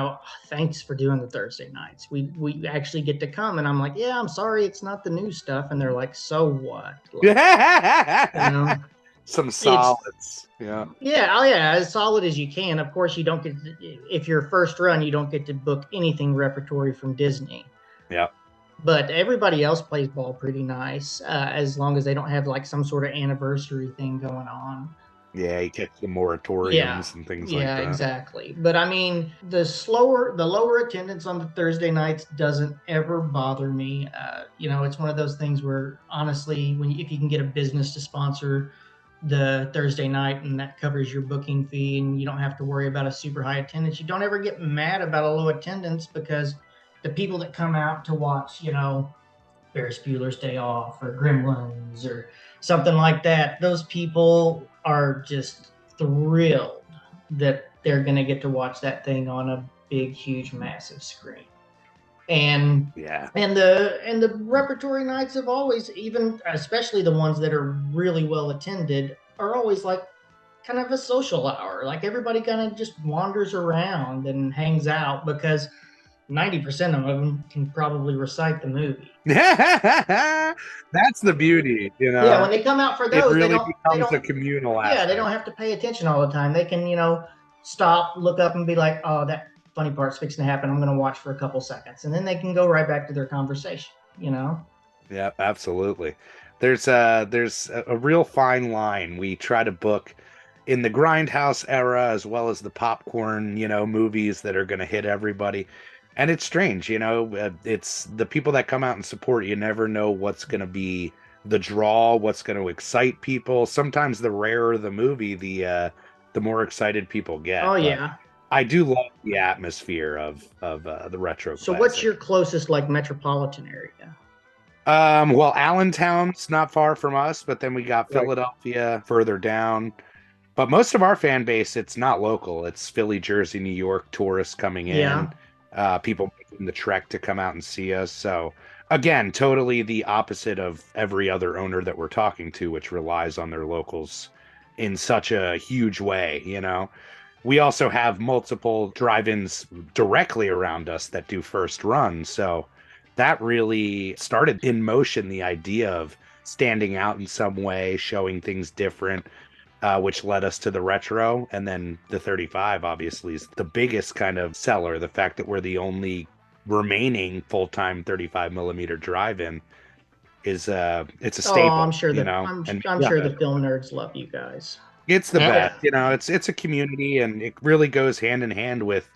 thanks for doing the Thursday nights, we actually get to come, and I'm like, I'm sorry it's not the new stuff, and they're like, so what? Like, some solids. As solid as you can. Of course, you don't get if you're first run, you don't get to book anything repertory from Disney. But everybody else plays ball pretty nice, as long as they don't have like some sort of anniversary thing going on. Yeah, you catch the moratoriums and things like that. Yeah, exactly. But I mean, the lower attendance on the Thursday nights doesn't ever bother me. It's one of those things where honestly, if you can get a business to sponsor the Thursday night and that covers your booking fee and you don't have to worry about a super high attendance, you don't ever get mad about a low attendance, because the people that come out to watch, Ferris Bueller's Day Off or Gremlins or something like that, those people are just thrilled that they're going to get to watch that thing on a big, huge, massive screen. And the repertory nights have always, even especially the ones that are really well attended, are always like kind of a social hour. Like everybody kind of just wanders around and hangs out, because 90% of them can probably recite the movie. That's the beauty, Yeah, when they come out for those, it really becomes a communal aspect. Yeah, they don't have to pay attention all the time. They can, stop, look up, and be like, "Oh, that funny part's fixing to happen. I'm going to watch for a couple seconds," and then they can go right back to their conversation. Yeah, absolutely. There's a real fine line. We try to book in the Grindhouse era as well as the popcorn, movies that are going to hit everybody. And it's strange, it's the people that come out and support. You never know what's going to be the draw, what's going to excite people. Sometimes the rarer the movie, the more excited people get. Oh, yeah. I do love the atmosphere of the retro. So what's your closest metropolitan area? Well, Allentown's not far from us, but then we got Philadelphia further down. But most of our fan base, it's not local. It's Philly, Jersey, New York tourists coming in. Yeah. People making the trek to come out and see us. So again, totally the opposite of every other owner that we're talking to, which relies on their locals in such a huge way. We also have multiple drive-ins directly around us that do first run. So that really started in motion the idea of standing out in some way, showing things different, which led us to the retro. And then the 35 obviously is the biggest kind of seller. The fact that we're the only remaining full-time 35 millimeter drive-in it's a Oh, I'm staple, sure you that know, and I'm sure the film nerds love you guys. it's the Yeah. best, you know. It's a community, and it really goes hand in hand with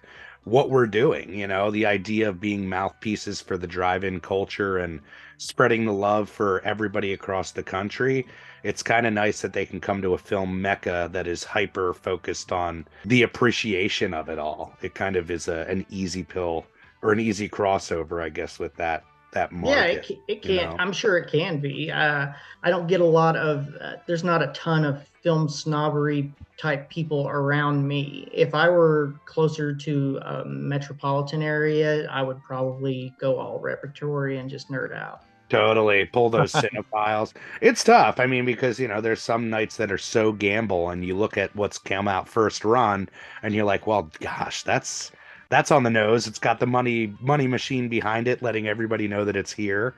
what we're doing. You know, the idea of being mouthpieces for the drive-in culture and spreading the love for everybody across the country. It's kind of nice that they can come to a film mecca that is hyper focused on the appreciation of it all. It kind of is an easy pill or an easy crossover, I guess, with that Yeah, market. it You can. know. I'm sure it can be. I don't get a lot of. There's not a ton of film snobbery type people around me. If I were closer to a metropolitan area, I would probably go all repertory and just nerd out. Totally pull those cinephiles. It's tough. I mean, because there's some nights that are so gamble, and you look at what's come out first run, and you're like, well, gosh, that's on the nose. It's got the money machine behind it, letting everybody know that it's here.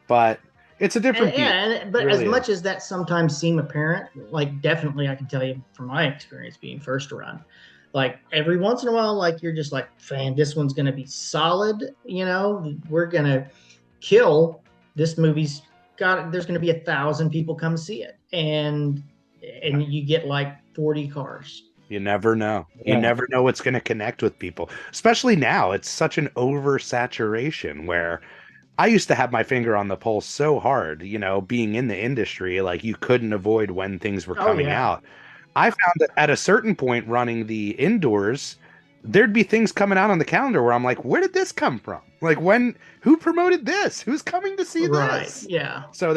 But it's a different beat. It But as really much is. as that sometimes seem apparent, like definitely I can tell you from my experience being first run, like every once in a while, like you're just like, fan, this one's gonna be solid. We're gonna kill this movie's got. There's gonna be 1,000 people come see it, and you get like 40 cars. You never know. You Yeah. never know what's going to connect with people, especially now. It's such an oversaturation where I used to have my finger on the pulse so hard, being in the industry, like you couldn't avoid when things were Oh coming yeah, out. I found that at a certain point running the indoors, there'd be things coming out on the calendar where I'm like, where did this come from? Like who promoted this? Who's coming to see right, this? yeah. So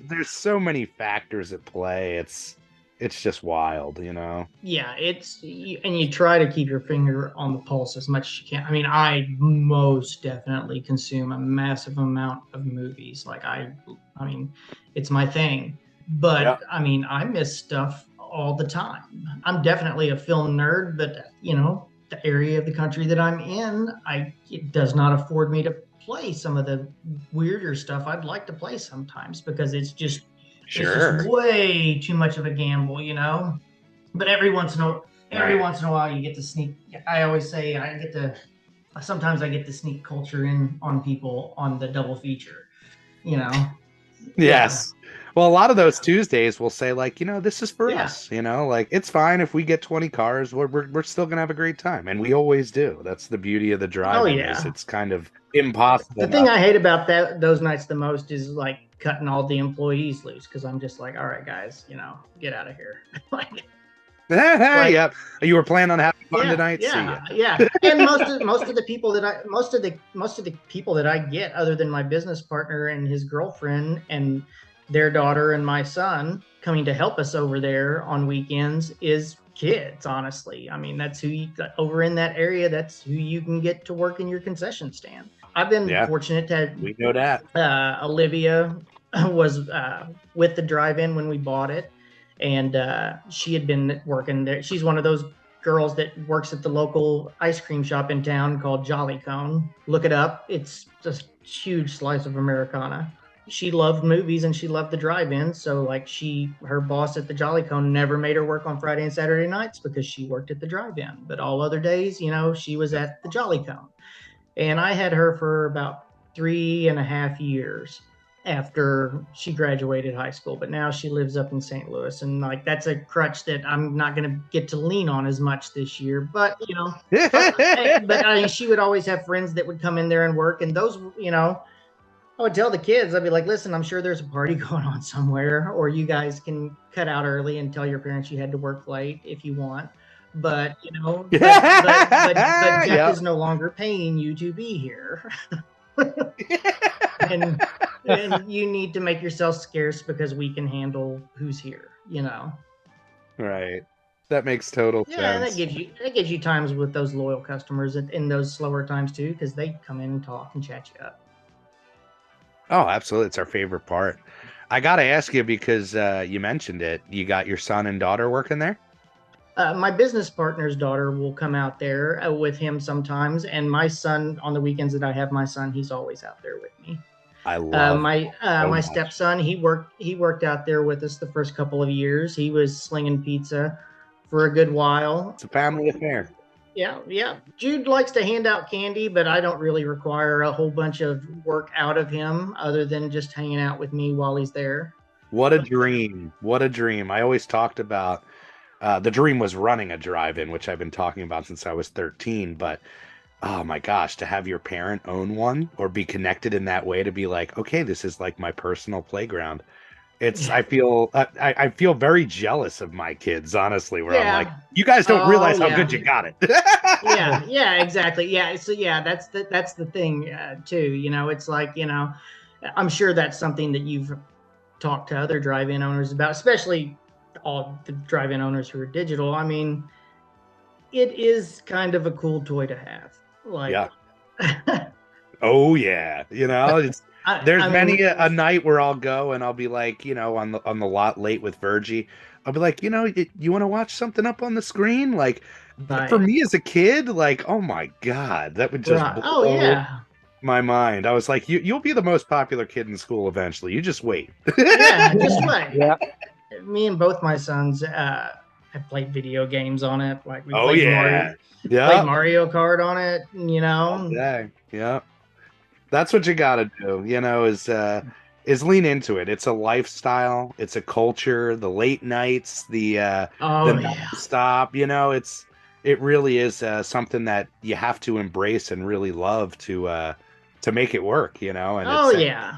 there's so many factors at play. It's just wild, you know. Yeah, and you try to keep your finger on the pulse as much as you can. I mean, I most definitely consume a massive amount of movies. Like I mean, it's my thing. Yeah. But I mean, I miss stuff all the time. I'm definitely a film nerd, but the area of the country that I'm in, it does not afford me to play some of the weirder stuff I'd like to play sometimes because it's just Sure. way too much of a gamble. But every Right. once in a while you get to sneak. I always say sometimes I get to sneak culture in on people on the double feature, you know. Yes. Well, a lot of those Tuesdays will say like, this is for Yeah. us, like it's fine if we get 20 cars, we're still gonna have a great time. And we always do. That's the beauty of the Oh drive-in is yeah. it's kind of impossible The thing not I to. hate about those nights the most is like cutting all the employees loose because I'm just like, all right, guys, get out of here. Like, Yep. You were planning on having fun yeah, tonight? See ya. yeah. And most of the people that most of the people that I get, other than my business partner and his girlfriend and their daughter and my son coming to help us over there on weekends, is kids. Honestly, I mean that's over in that area. That's who you can get to work in your concession stand. I've been Yeah, fortunate to we know that. Olivia was with the drive-in when we bought it, and she had been working there. She's one of those girls that works at the local ice cream shop in town called Jolly Cone. Look it up. It's just a huge slice of Americana. She loved movies and she loved the drive-in. So like her boss at the Jolly Cone never made her work on Friday and Saturday nights because she worked at the drive-in. But all other days, she was at the Jolly Cone. And I had her for about 3.5 years after she graduated high school. But now she lives up in St. Louis, and like that's a crutch that I'm not going to get to lean on as much this year. But but I mean, she would always have friends that would come in there and work, and those, I would tell the kids, I'd be like, listen, I'm sure there's a party going on somewhere, or you guys can cut out early and tell your parents you had to work late if you want. But Jeff Yep. is no longer paying you to be here. and you need to make yourself scarce because we can handle who's here. Right. That makes total Yeah, and sense. that gives you times with those loyal customers in those slower times too, because they come in and talk and chat you up. Oh, absolutely. It's our favorite part. I got to ask you because you mentioned it. You got your son and daughter working there? My business partner's daughter will come out there with him sometimes, and my son on the weekends that I have my son, he's always out there with me. I love my so my much. stepson, he worked out there with us the first couple of years. He was slinging pizza for a good while. It's a family affair. Yeah. Jude likes to hand out candy, but I don't really require a whole bunch of work out of him other than just hanging out with me while he's there. What a dream. What a dream. I always talked about the dream was running a drive-in, which I've been talking about since I was 13, but oh my gosh, to have your parent own one or be connected in that way to be like, okay, this is like my personal playground. It's Yeah. I feel very jealous of my kids, honestly, where I'm like, Yeah. you guys don't Oh, realize how yeah. good you got it. Yeah, exactly. Yeah, so yeah, that's the thing too. It's like I'm sure that's something that you've talked to other drive-in owners about, especially all the drive-in owners who are digital. I mean, it is kind of a cool toy to have. Yeah. Like, Oh yeah. It's there's I mean, many a night where I'll go and I'll be like, on the lot late with Virgie. I'll be like, you want to watch something up on the screen? Like for right, me as a kid, like, oh my God, that would just right. Oh blow yeah, my mind. I was like, you'll be the most popular kid in school eventually. You just wait. yeah. Just wait. Yeah. Me and both my sons have played video games on it. Like we Oh played yeah. played Yeah. Mario Kart on it. All day. Yeah. That's what you gotta do, is lean into it. It's a lifestyle, it's a culture, the late nights, the Oh yeah. nonstop, it really is something that you have to embrace and really love to make it work, and Oh yeah.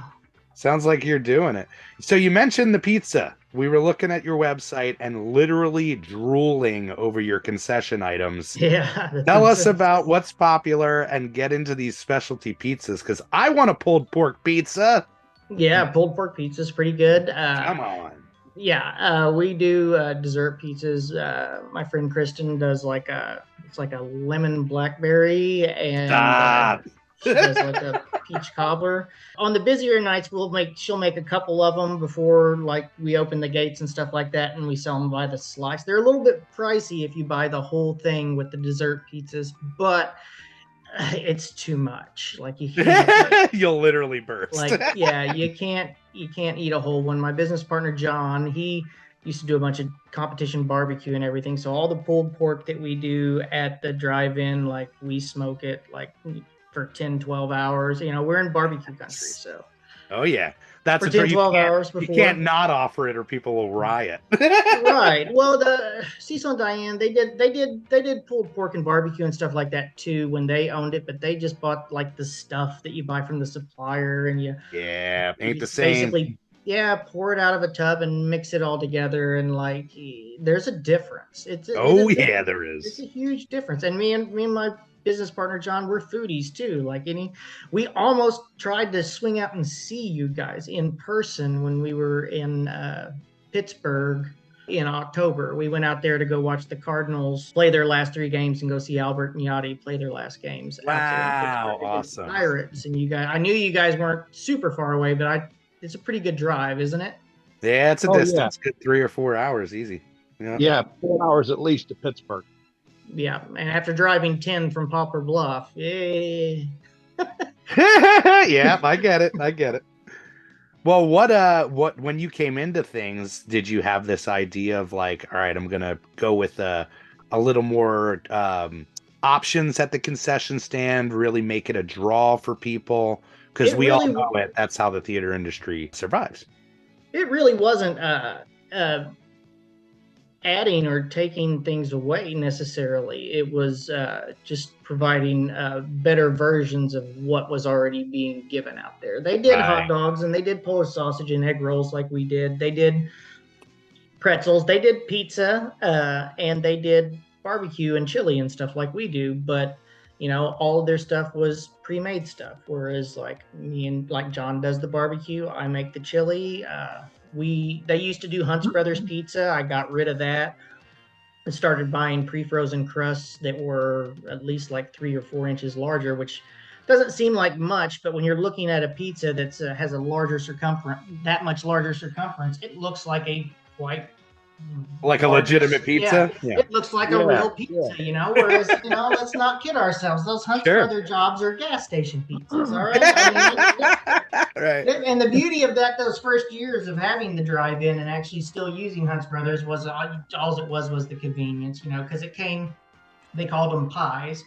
sounds like you're doing it. So you mentioned the pizza. We were looking at your website and literally drooling over your concession items. Yeah. Tell us about what's popular and get into these specialty pizzas because I want a pulled pork pizza. Yeah, pulled pork pizza is pretty good. Come on. Yeah, we do dessert pizzas. My friend Kristen does it's like a lemon blackberry, and Stop. she does like a peach cobbler. On the busier nights, she'll make a couple of them before like we open the gates and stuff like that, and we sell them by the slice. They're a little bit pricey if you buy the whole thing with the dessert pizzas, but it's too much. Like you can't. You'll literally burst. Like yeah, you can't eat a whole one. My business partner John, he used to do a bunch of competition barbecue and everything, so all the pulled pork that we do at the drive-in, like we smoke it like for 10-12 hours. We're in barbecue country, so Oh yeah. That's for a 10-12 hours you before. can't not offer it or people will riot. Right. Well, the Cecil and Diane, they did pulled pork and barbecue and stuff like that too when they owned it, but they just bought like the stuff that you buy from the supplier, and Yeah, ain't you the same. basically pour it out of a tub and mix it all together, and like there's a difference. Yeah, there It's is. a huge difference. And me and my business partner John, we're foodies too. Like we almost tried to swing out and see you guys in person when we were in Pittsburgh in October. We went out there to go watch the Cardinals play their last 3 games and go see Albert and Yachty play their last games. Wow, out there in Pittsburgh against the awesome. Pirates. And you guys, I knew you guys weren't super far away, but it's a pretty good drive, isn't it? Yeah, it's a Oh, distance. Good 3 or 4 hours, easy. Yeah, 4 hours at least to Pittsburgh. Yeah, and after driving 10 from Poplar Bluff, yay. Yeah, I get it. Well, what when you came into things, did you have this idea of like, all right, I'm gonna go with a little more options at the concession stand, really make it a draw for people? Because we all know it. That's how the theater industry survives. It really wasn't adding or taking things away necessarily. It was just providing better versions of what was already being given out there. They did hot dogs and they did Polish sausage and egg rolls like we did. They did pretzels. They did pizza and they did barbecue and chili and stuff like we do. But all of their stuff was pre-made stuff. Whereas like me and like John does the barbecue, I make the chili. They used to do Hunt's Brothers pizza. I got rid of that and started buying pre-frozen crusts that were at least like 3 or 4 inches larger, which doesn't seem like much, but when you're looking at a pizza that has a larger circumference, that much larger circumference, it looks like a quite like a legitimate pizza. Yeah. It looks like a real pizza, whereas let's not kid ourselves, those Hunt's Brother jobs are gas station pizzas. All right. Right. And the beauty of those first years of having the drive-in and actually still using Hunt's Brothers was all it was the convenience, because it came They called them pies.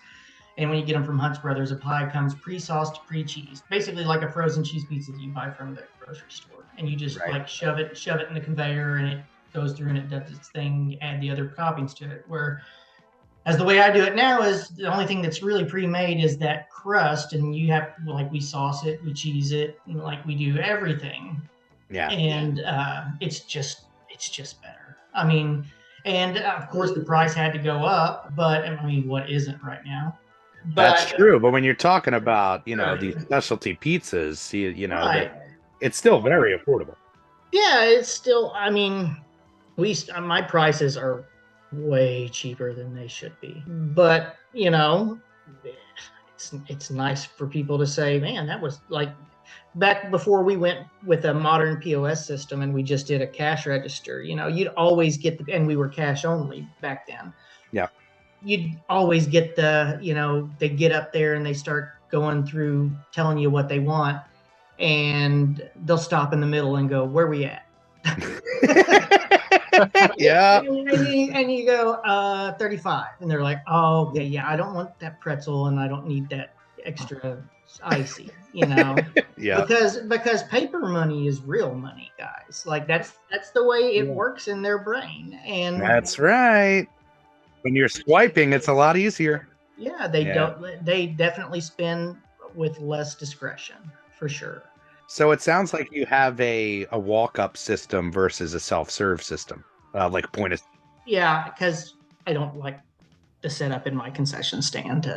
And when you get them from Hunt's Brothers, a pie comes pre-sauced, pre-cheese, basically like a frozen cheese pizza that you buy from the grocery store. And you just Right. like shove it in the conveyor, and it goes through and it does its thing. You add the other toppings to it. Where, as the way I do it now, is the only thing that's really pre-made is that crust, and you have, like, we sauce it, we cheese it, and like we do everything. Yeah. And it's just better. I mean, and of course the price had to go up, but I mean, what isn't right now? That's But true. But when you're talking about, Right. these specialty pizzas, you know, right. it's still very affordable. Yeah, it's still, I mean, my prices are way cheaper than they should be. But, it's nice for people to say, man, that was like back before we went with a modern POS system and we just did a cash register. You'd always get and we were cash only back then. Yeah. You'd always get they get up there and they start going through telling you what they want, and they'll stop in the middle and go, "Where we at?" Yeah. And you go, 35. And they're like, "Oh, okay, yeah, I don't want that pretzel and I don't need that extra icy," Yeah. Because paper money is real money, guys. Like that's the way it works in their brain. And That's right. When you're swiping, it's a lot easier. yeah, they definitely spend with less discretion, for sure. So it sounds like you have a walk-up system versus a self-serve system, like point of. Yeah, because I don't like the setup in my concession stand.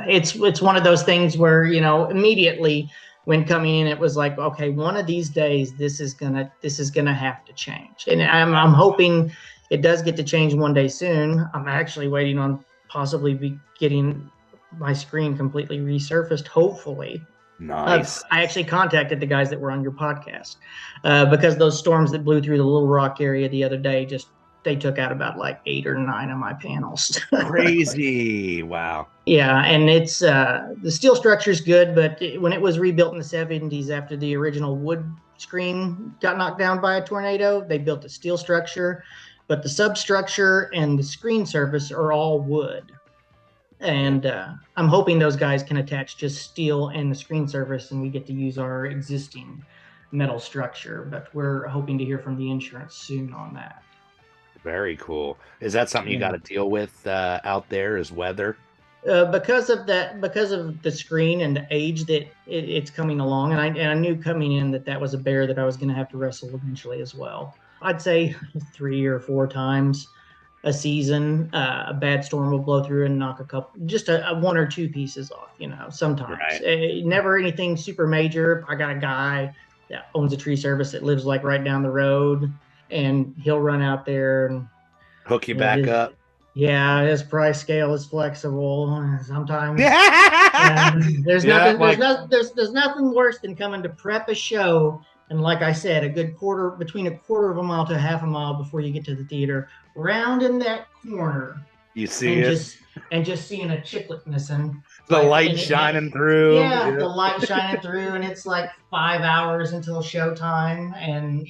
It's one of those things where, immediately when coming in, it was like, okay, one of these days this is gonna have to change, and I'm hoping it does get to change one day soon. I'm actually waiting on possibly getting my screen completely resurfaced, hopefully. Nice. I actually contacted the guys that were on your podcast because those storms that blew through the Little Rock area the other day, they took out about like 8 or 9 of my panels. Crazy. Wow. Yeah, and it's the steel structure is good, but when it was rebuilt in the 70s after the original wood screen got knocked down by a tornado, they built a steel structure, but the substructure and the screen surface are all wood. And I'm hoping those guys can attach just steel and the screen surface, and we get to use our existing metal structure. But we're hoping to hear from the insurance soon on that. Very cool. Is that something you got to deal with out there, is weather? Because of the screen and the age that it's coming along, and I knew coming in that was a bear that I was going to have to wrestle eventually as well. I'd say 3 or 4 times a season, a bad storm will blow through and knock just a 1 or 2 pieces off, sometimes. Right. Never anything super major. I got a guy that owns a tree service that lives like right down the road, and he'll run out there and hook you back up. Yeah, his price scale is flexible. Sometimes there's nothing worse than coming to prep a show, and like I said, between a quarter of a mile to a half a mile before you get to the theater, round in that corner, you see and just seeing a chiclet missing, the light shining through. Yeah, the light shining through, and it's like 5 hours until showtime, and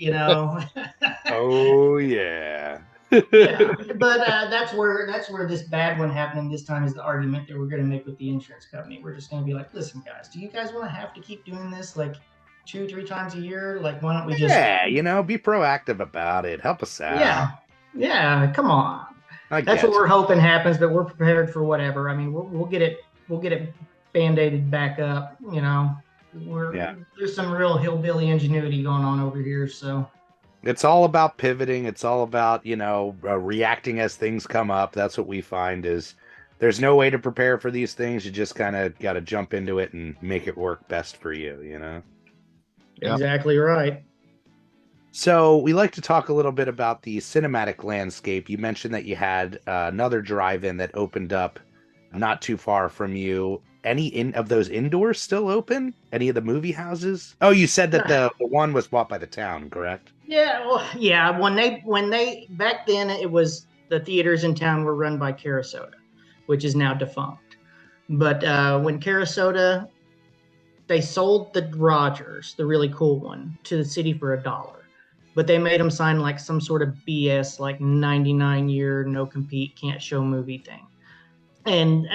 Oh yeah. Yeah, but that's where this bad one happening this time is the argument that we're going to make with the insurance company. We're just going to be like, listen, guys, do you guys want to have to keep doing this like 2-3 times a year? Like, why don't we just be proactive about it? Help us out. Yeah, come on. That's what we're hoping happens, but we're prepared for whatever. I mean, we'll get it band-aided back up. There's some real hillbilly ingenuity going on over here, so. It's all about pivoting. It's all about, reacting as things come up. That's what we find is there's no way to prepare for these things. You just kind of got to jump into it and make it work best for you, Yep. Exactly right. So we like to talk a little bit about the cinematic landscape. You mentioned that you had another drive-in that opened up not too far from you. Any of those indoors still open? Any of the movie houses? Oh, you said that the one was bought by the town, correct? Yeah, well, yeah. When they back then, it was the theaters in town were run by Sarasota, which is now defunct. But when Sarasota, they sold the Rogers, the really cool one, to the city for $1. But they made them sign like some sort of BS, like 99-year no compete, can't show movie thing. And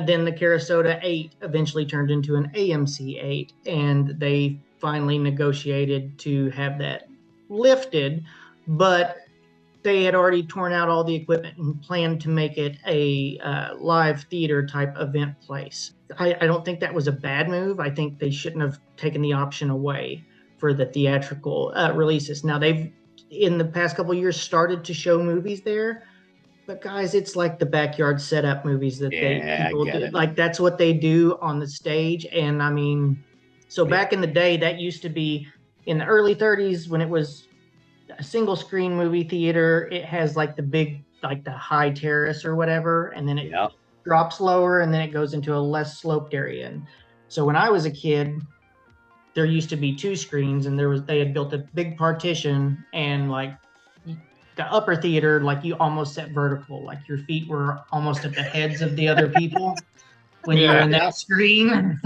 then the Sarasota 8 eventually turned into an AMC 8, and they finally negotiated to have that lifted, but they had already torn out all the equipment and planned to make it a live theater type event place. I don't think that was a bad move. I think they shouldn't have taken the option away for the theatrical releases. Now, they've, in the past couple of years, started to show movies there. But guys, it's like the backyard setup movies that people do. Like, that's what they do on the stage. And I mean, so back in the day, that used to be in the early 30s when it was a single screen movie theater. It has like the big, like the high terrace or whatever, and then it drops lower, and then it goes into a less sloped area. And so when I was a kid, there used to be 2 screens, and they had built a big partition, and like the upper theater, like you almost set vertical, like your feet were almost at the heads of the other people when you were in that screen.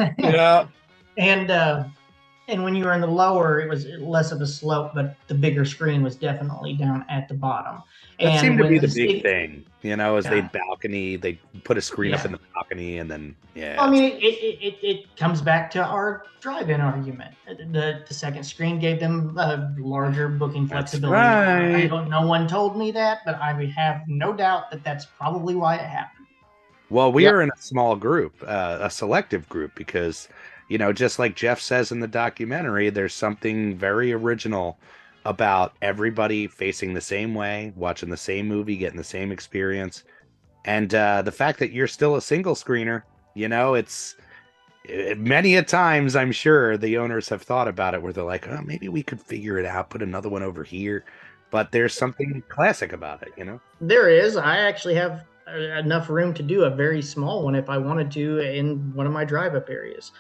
And when you were in the lower, it was less of a slope, but the bigger screen was definitely down at the bottom. That seemed to be the big thing, as they'd put a screen up in the balcony, and then I mean, it comes back to our drive-in argument. The second screen gave them a larger booking flexibility. Right. No one told me that, but I have no doubt that that's probably why it happened. Well, we are in a small group, a selective group, because just like Jeff says in the documentary, there's something very original about everybody facing the same way, watching the same movie, getting the same experience. And the fact that you're still a single screener, it's many a times, I'm sure the owners have thought about it where they're like, oh, maybe we could figure it out, put another one over here. But there's something classic about it, There is. I actually have enough room to do a very small one if I wanted to in one of my drive-up areas.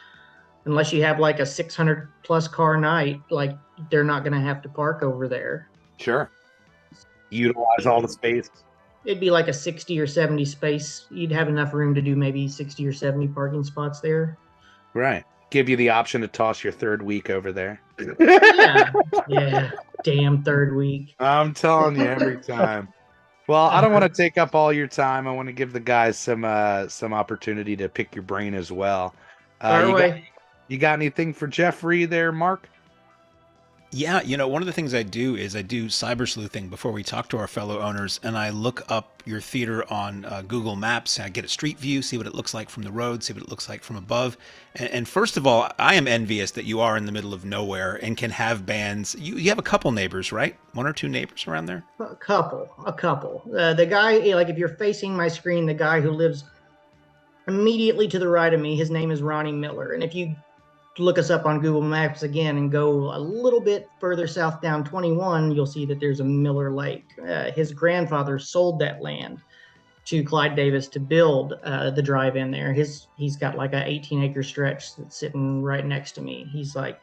Unless you have like a 600 plus car night, like they're not going to have to park over there. Sure. Utilize all the space. It'd be like a 60 or 70 space. You'd have enough room to do maybe 60 or 70 parking spots there. Right. Give you the option to toss your third week over there. Yeah. Damn third week. I'm telling you every time. Well, I don't want to take up all your time. I want to give the guys some opportunity to pick your brain as well. You got anything for Jeffrey there, Mark? Yeah, one of the things I do is I do cyber sleuthing before we talk to our fellow owners, and I look up your theater on Google Maps, and I get a street view, see what it looks like from the road, see what it looks like from above. And first of all, I am envious that you are in the middle of nowhere and can have bands. You have a couple neighbors, right? 1 or 2 neighbors around there? A couple. The guy, like if you're facing my screen, the guy who lives immediately to the right of me, his name is Ronnie Miller. And if you look us up on Google Maps again and go a little bit further south down 21, you'll see that there's a Miller Lake. His grandfather sold that land to Clyde Davis to build the drive-in there. He's got like a 18-acre stretch that's sitting right next to me. He's like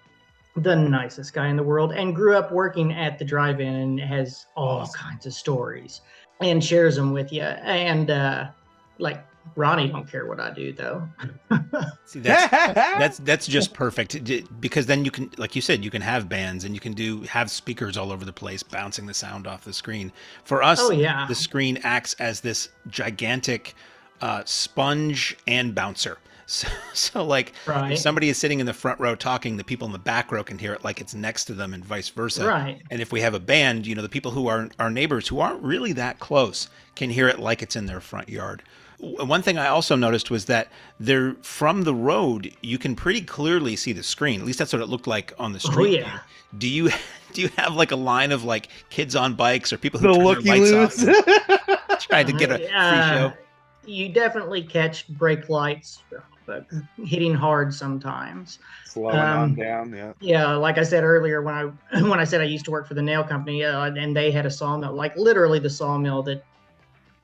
the nicest guy in the world and grew up working at the drive-in and has all kinds of stories and shares them with you. And like Ronnie don't care what I do though. See, that's just perfect, because then you can, like you said, you can have bands and you can have speakers all over the place bouncing the sound off the screen. For us, the screen acts as this gigantic sponge and bouncer. So like if somebody is sitting in the front row talking, the people in the back row can hear it like it's next to them and vice versa. Right. And if we have a band, the people who are our neighbors who aren't really that close can hear it like it's in their front yard. One thing I also noticed was that from the road, you can pretty clearly see the screen. At least that's what it looked like on the street. Oh, yeah. Do you have like a line of like kids on bikes or people who turn their lights off trying to get a free show? You definitely catch brake lights hitting hard sometimes. Slowing on down, Yeah, like I said earlier, when I said I used to work for the nail company, and they had a sawmill, like literally the sawmill that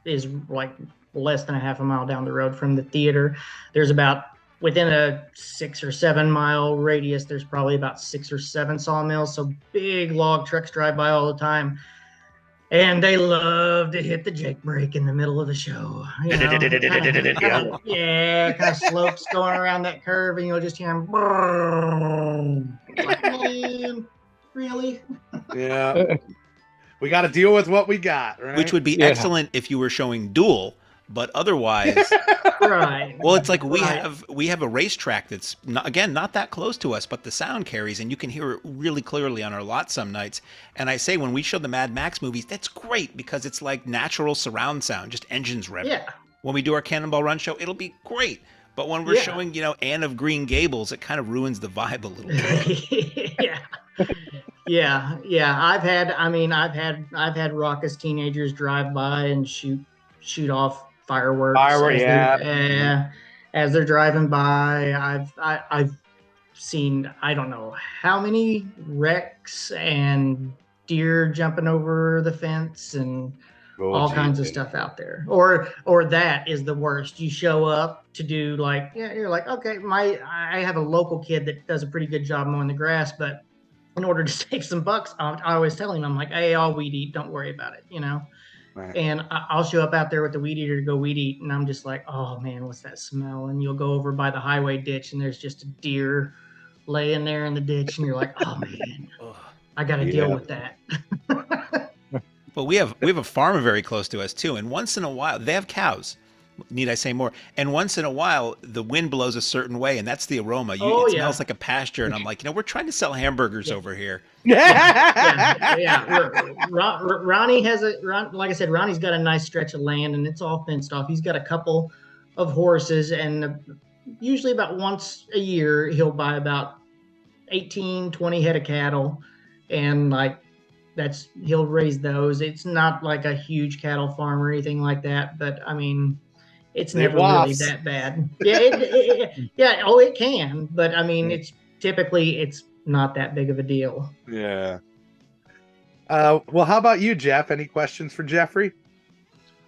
is like less than a half a mile down the road from the theater. There's about, within a 6 or 7 mile radius, there's probably about 6 or 7 sawmills. So big log trucks drive by all the time. And they love to hit the Jake brake in the middle of the show. Kind of slopes going around that curve, and you'll just hear them. Like, man, really? Yeah. We got to deal with what we got, right? Which would be excellent if you were showing Duel, but otherwise, Right. well, it's like we Right. have a racetrack that's not, again, not that close to us, but the sound carries, and you can hear it really clearly on our lot some nights. And I say, when we show the Mad Max movies, that's great because it's like natural surround sound, just engines revving. Yeah. When we do our Cannonball Run show, it'll be great. But when we're Yeah. showing, Anne of Green Gables, it kind of ruins the vibe a little bit. Yeah. Yeah. I've had raucous teenagers drive by and shoot off fireworks as they're driving by. I've seen, I don't know how many wrecks and deer jumping over the fence and all kinds of stuff out there. Or that is the worst. You show up to do you're like, okay, I have a local kid that does a pretty good job mowing the grass, but in order to save some bucks, I always tell him, I'm like, hey, I'll weed eat, don't worry about it, Right. And I'll show up out there with the weed eater to go weed eat, and I'm just like, oh man, what's that smell? And you'll go over by the highway ditch, and there's just a deer laying there in the ditch, and you're like, oh man, I got to deal with that. But we have a farmer very close to us too, and once in a while they have cows. Need I say more? And once in a while the wind blows a certain way, and that's the aroma. It smells like a pasture, and I'm like, we're trying to sell hamburgers over here. Yeah. Ronnie like I said, Ronnie's got a nice stretch of land, and it's all fenced off. He's got a couple of horses, and usually about once a year he'll buy about 18, 20 head of cattle, and he'll raise those. It's not like a huge cattle farm or anything like that, but I mean, it's never really that bad. Yeah, it can, but I mean, it's not that big of a deal. Yeah. Well, how about you, Jeff? Any questions for Jeffrey?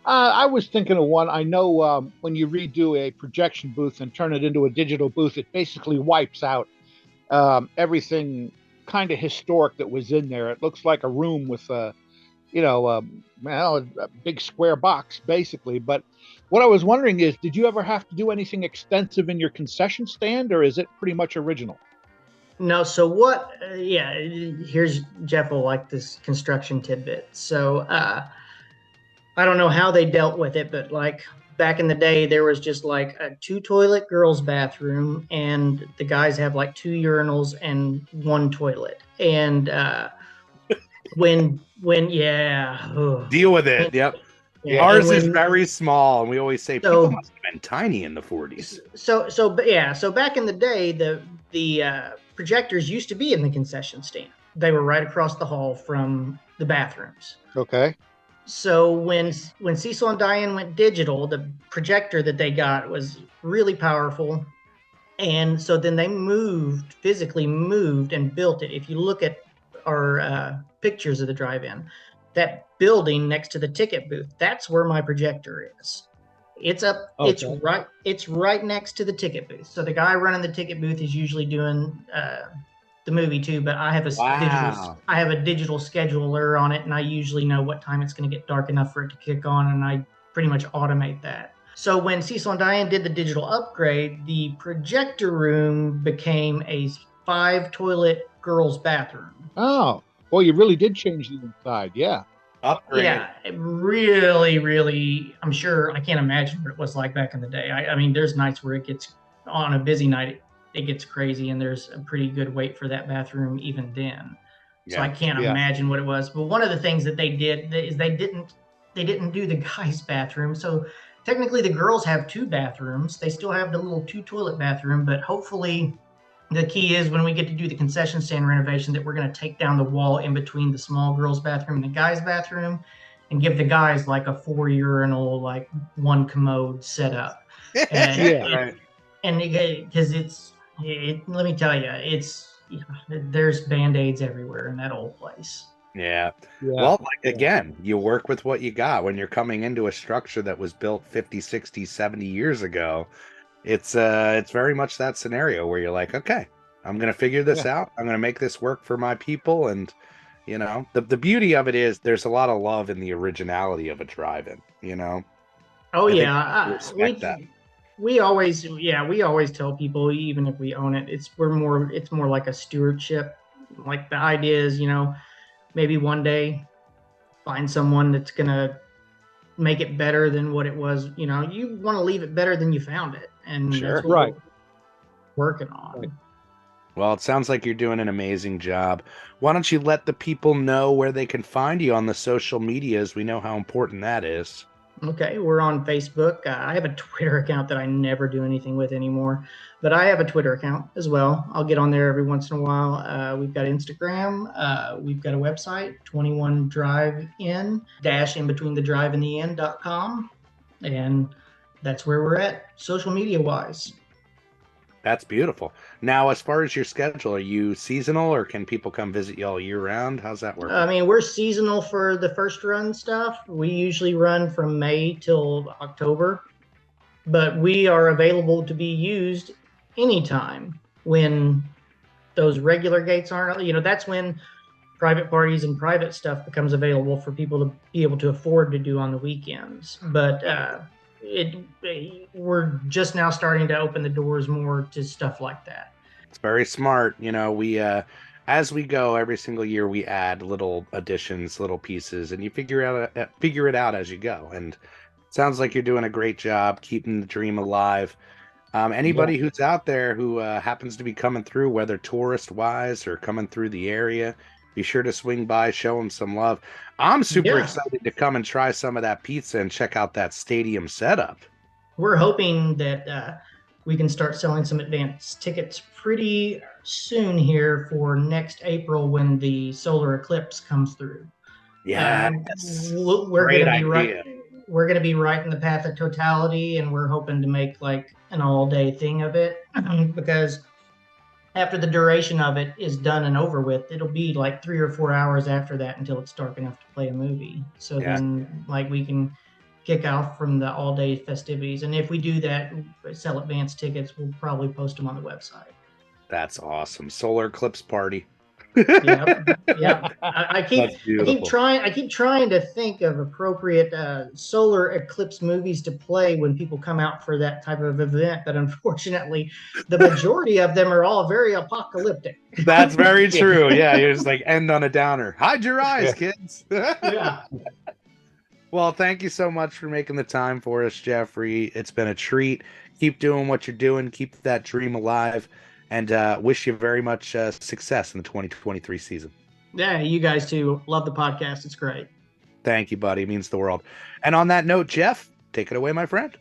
I was thinking of one. I know when you redo a projection booth and turn it into a digital booth, it basically wipes out everything kind of historic that was in there. It looks like a room with a big square box, basically. But what I was wondering is, did you ever have to do anything extensive in your concession stand, or is it pretty much original? No, so what? Here's Jeff will like this construction tidbit. So I don't know how they dealt with it, but back in the day, there was just like a 2-toilet girls' bathroom, and the guys have like 2 urinals and 1 toilet. And when deal with it. Yep. Yeah, ours is very small, and we always say people must have been tiny in the 40s. So back in the day, the projectors used to be in the concession stand. They were right across the hall from the bathrooms. Okay. So when Cecil and Diane went digital, the projector that they got was really powerful, and so then they physically moved and built it. If you look at our pictures of the drive-in, that building next to the ticket booth, that's where my projector is. It's up. Okay. It's right next to the ticket booth. So the guy running the ticket booth is usually doing the movie too, but I have a digital scheduler on it, and I usually know what time it's going to get dark enough for it to kick on, and I pretty much automate that. So when Cecil and Diane did the digital upgrade, the projector room became a 5-toilet girls' bathroom. Oh, well, you really did change the inside, yeah. Upgrade. Yeah, really, really. I'm sure, I can't imagine what it was like back in the day. I mean, there's nights where it gets, on a busy night, it gets crazy, and there's a pretty good wait for that bathroom even then. So I can't imagine what it was. But one of the things that they did is they didn't do the guys' bathroom. So technically the girls have 2 bathrooms. They still have the little 2-toilet bathroom, but hopefully the key is when we get to do the concession stand renovation that we're going to take down the wall in between the small girls' bathroom and the guys' bathroom and give the guys like a 4-urinal, like 1 commode setup. And because let me tell you, there's Band-Aids everywhere in that old place. Yeah. Well, again, you work with what you got. When you're coming into a structure that was built 50, 60, 70 years ago, it's very much that scenario where you're like, okay, I'm going to figure this out. I'm going to make this work for my people. And, the beauty of it is there's a lot of love in the originality of a drive-in, Oh, I respect that. We always tell people, even if we own it, it's more like a stewardship. Like the idea is, maybe one day find someone that's gonna make it better than what it was. You know, you want to leave it better than you found it, and Sure. that's what Right. we're working on. Right. Well, it sounds like you're doing an amazing job. Why don't you let the people know where they can find you on the social medias? We know how important that is. Okay, we're on Facebook. I have a Twitter account that I never do anything with anymore, but I have a Twitter account as well. I'll get on there every once in a while. We've got Instagram. We've got a website, 21drivein dash in between the drive and the end.com. And that's where we're at social media wise. That's beautiful. Now, as far as your schedule, are you seasonal or can people come visit you all year round? How's that work? I mean, we're seasonal for the first run stuff. We usually run from May till October, but we are available to be used anytime when those regular gates aren't. You know, that's when private parties and private stuff becomes available for people to be able to afford to do on the weekends. But we're just now starting to open the doors more to stuff like that. It's very smart. You know, we as we go every single year, we add little additions, little pieces, and you figure it out as you go. And it sounds like you're doing a great job keeping the dream alive. Anybody who's out there who happens to be coming through, whether tourist wise or coming through the area, be sure to swing by, show them some love. I'm super excited to come and try some of that pizza and check out that stadium setup. We're hoping that we can start selling some advance tickets pretty soon here for next April when the solar eclipse comes through. Yeah, we're going to be right. We're going to be right in the path of totality, and we're hoping to make like an all-day thing of it because after the duration of it is done and over with, it'll be like 3 or 4 hours after that until it's dark enough to play a movie. So then like we can kick off from the all-day festivities. And if we do that, sell advance tickets, we'll probably post them on the website. That's awesome. Solar eclipse party. Yeah. I keep trying to think of appropriate solar eclipse movies to play when people come out for that type of event, but unfortunately the majority of them are all very apocalyptic. That's very true. Yeah, you just like end on a downer. Hide your eyes, kids. Yeah. Well, thank you so much for making the time for us, Jeffrey. It's been a treat. Keep doing what you're doing. Keep that dream alive. And wish you very much success in the 2023 season. Yeah, you guys too. Love the podcast. It's great. Thank you, buddy. It means the world. And on that note, Jeff, take it away, my friend.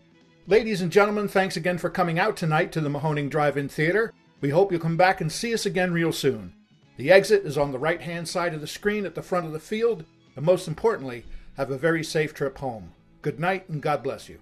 Ladies and gentlemen, thanks again for coming out tonight to the Mahoning Drive-In Theater. We hope you'll come back and see us again real soon. The exit is on the right-hand side of the screen at the front of the field. And most importantly, have a very safe trip home. Good night and God bless you.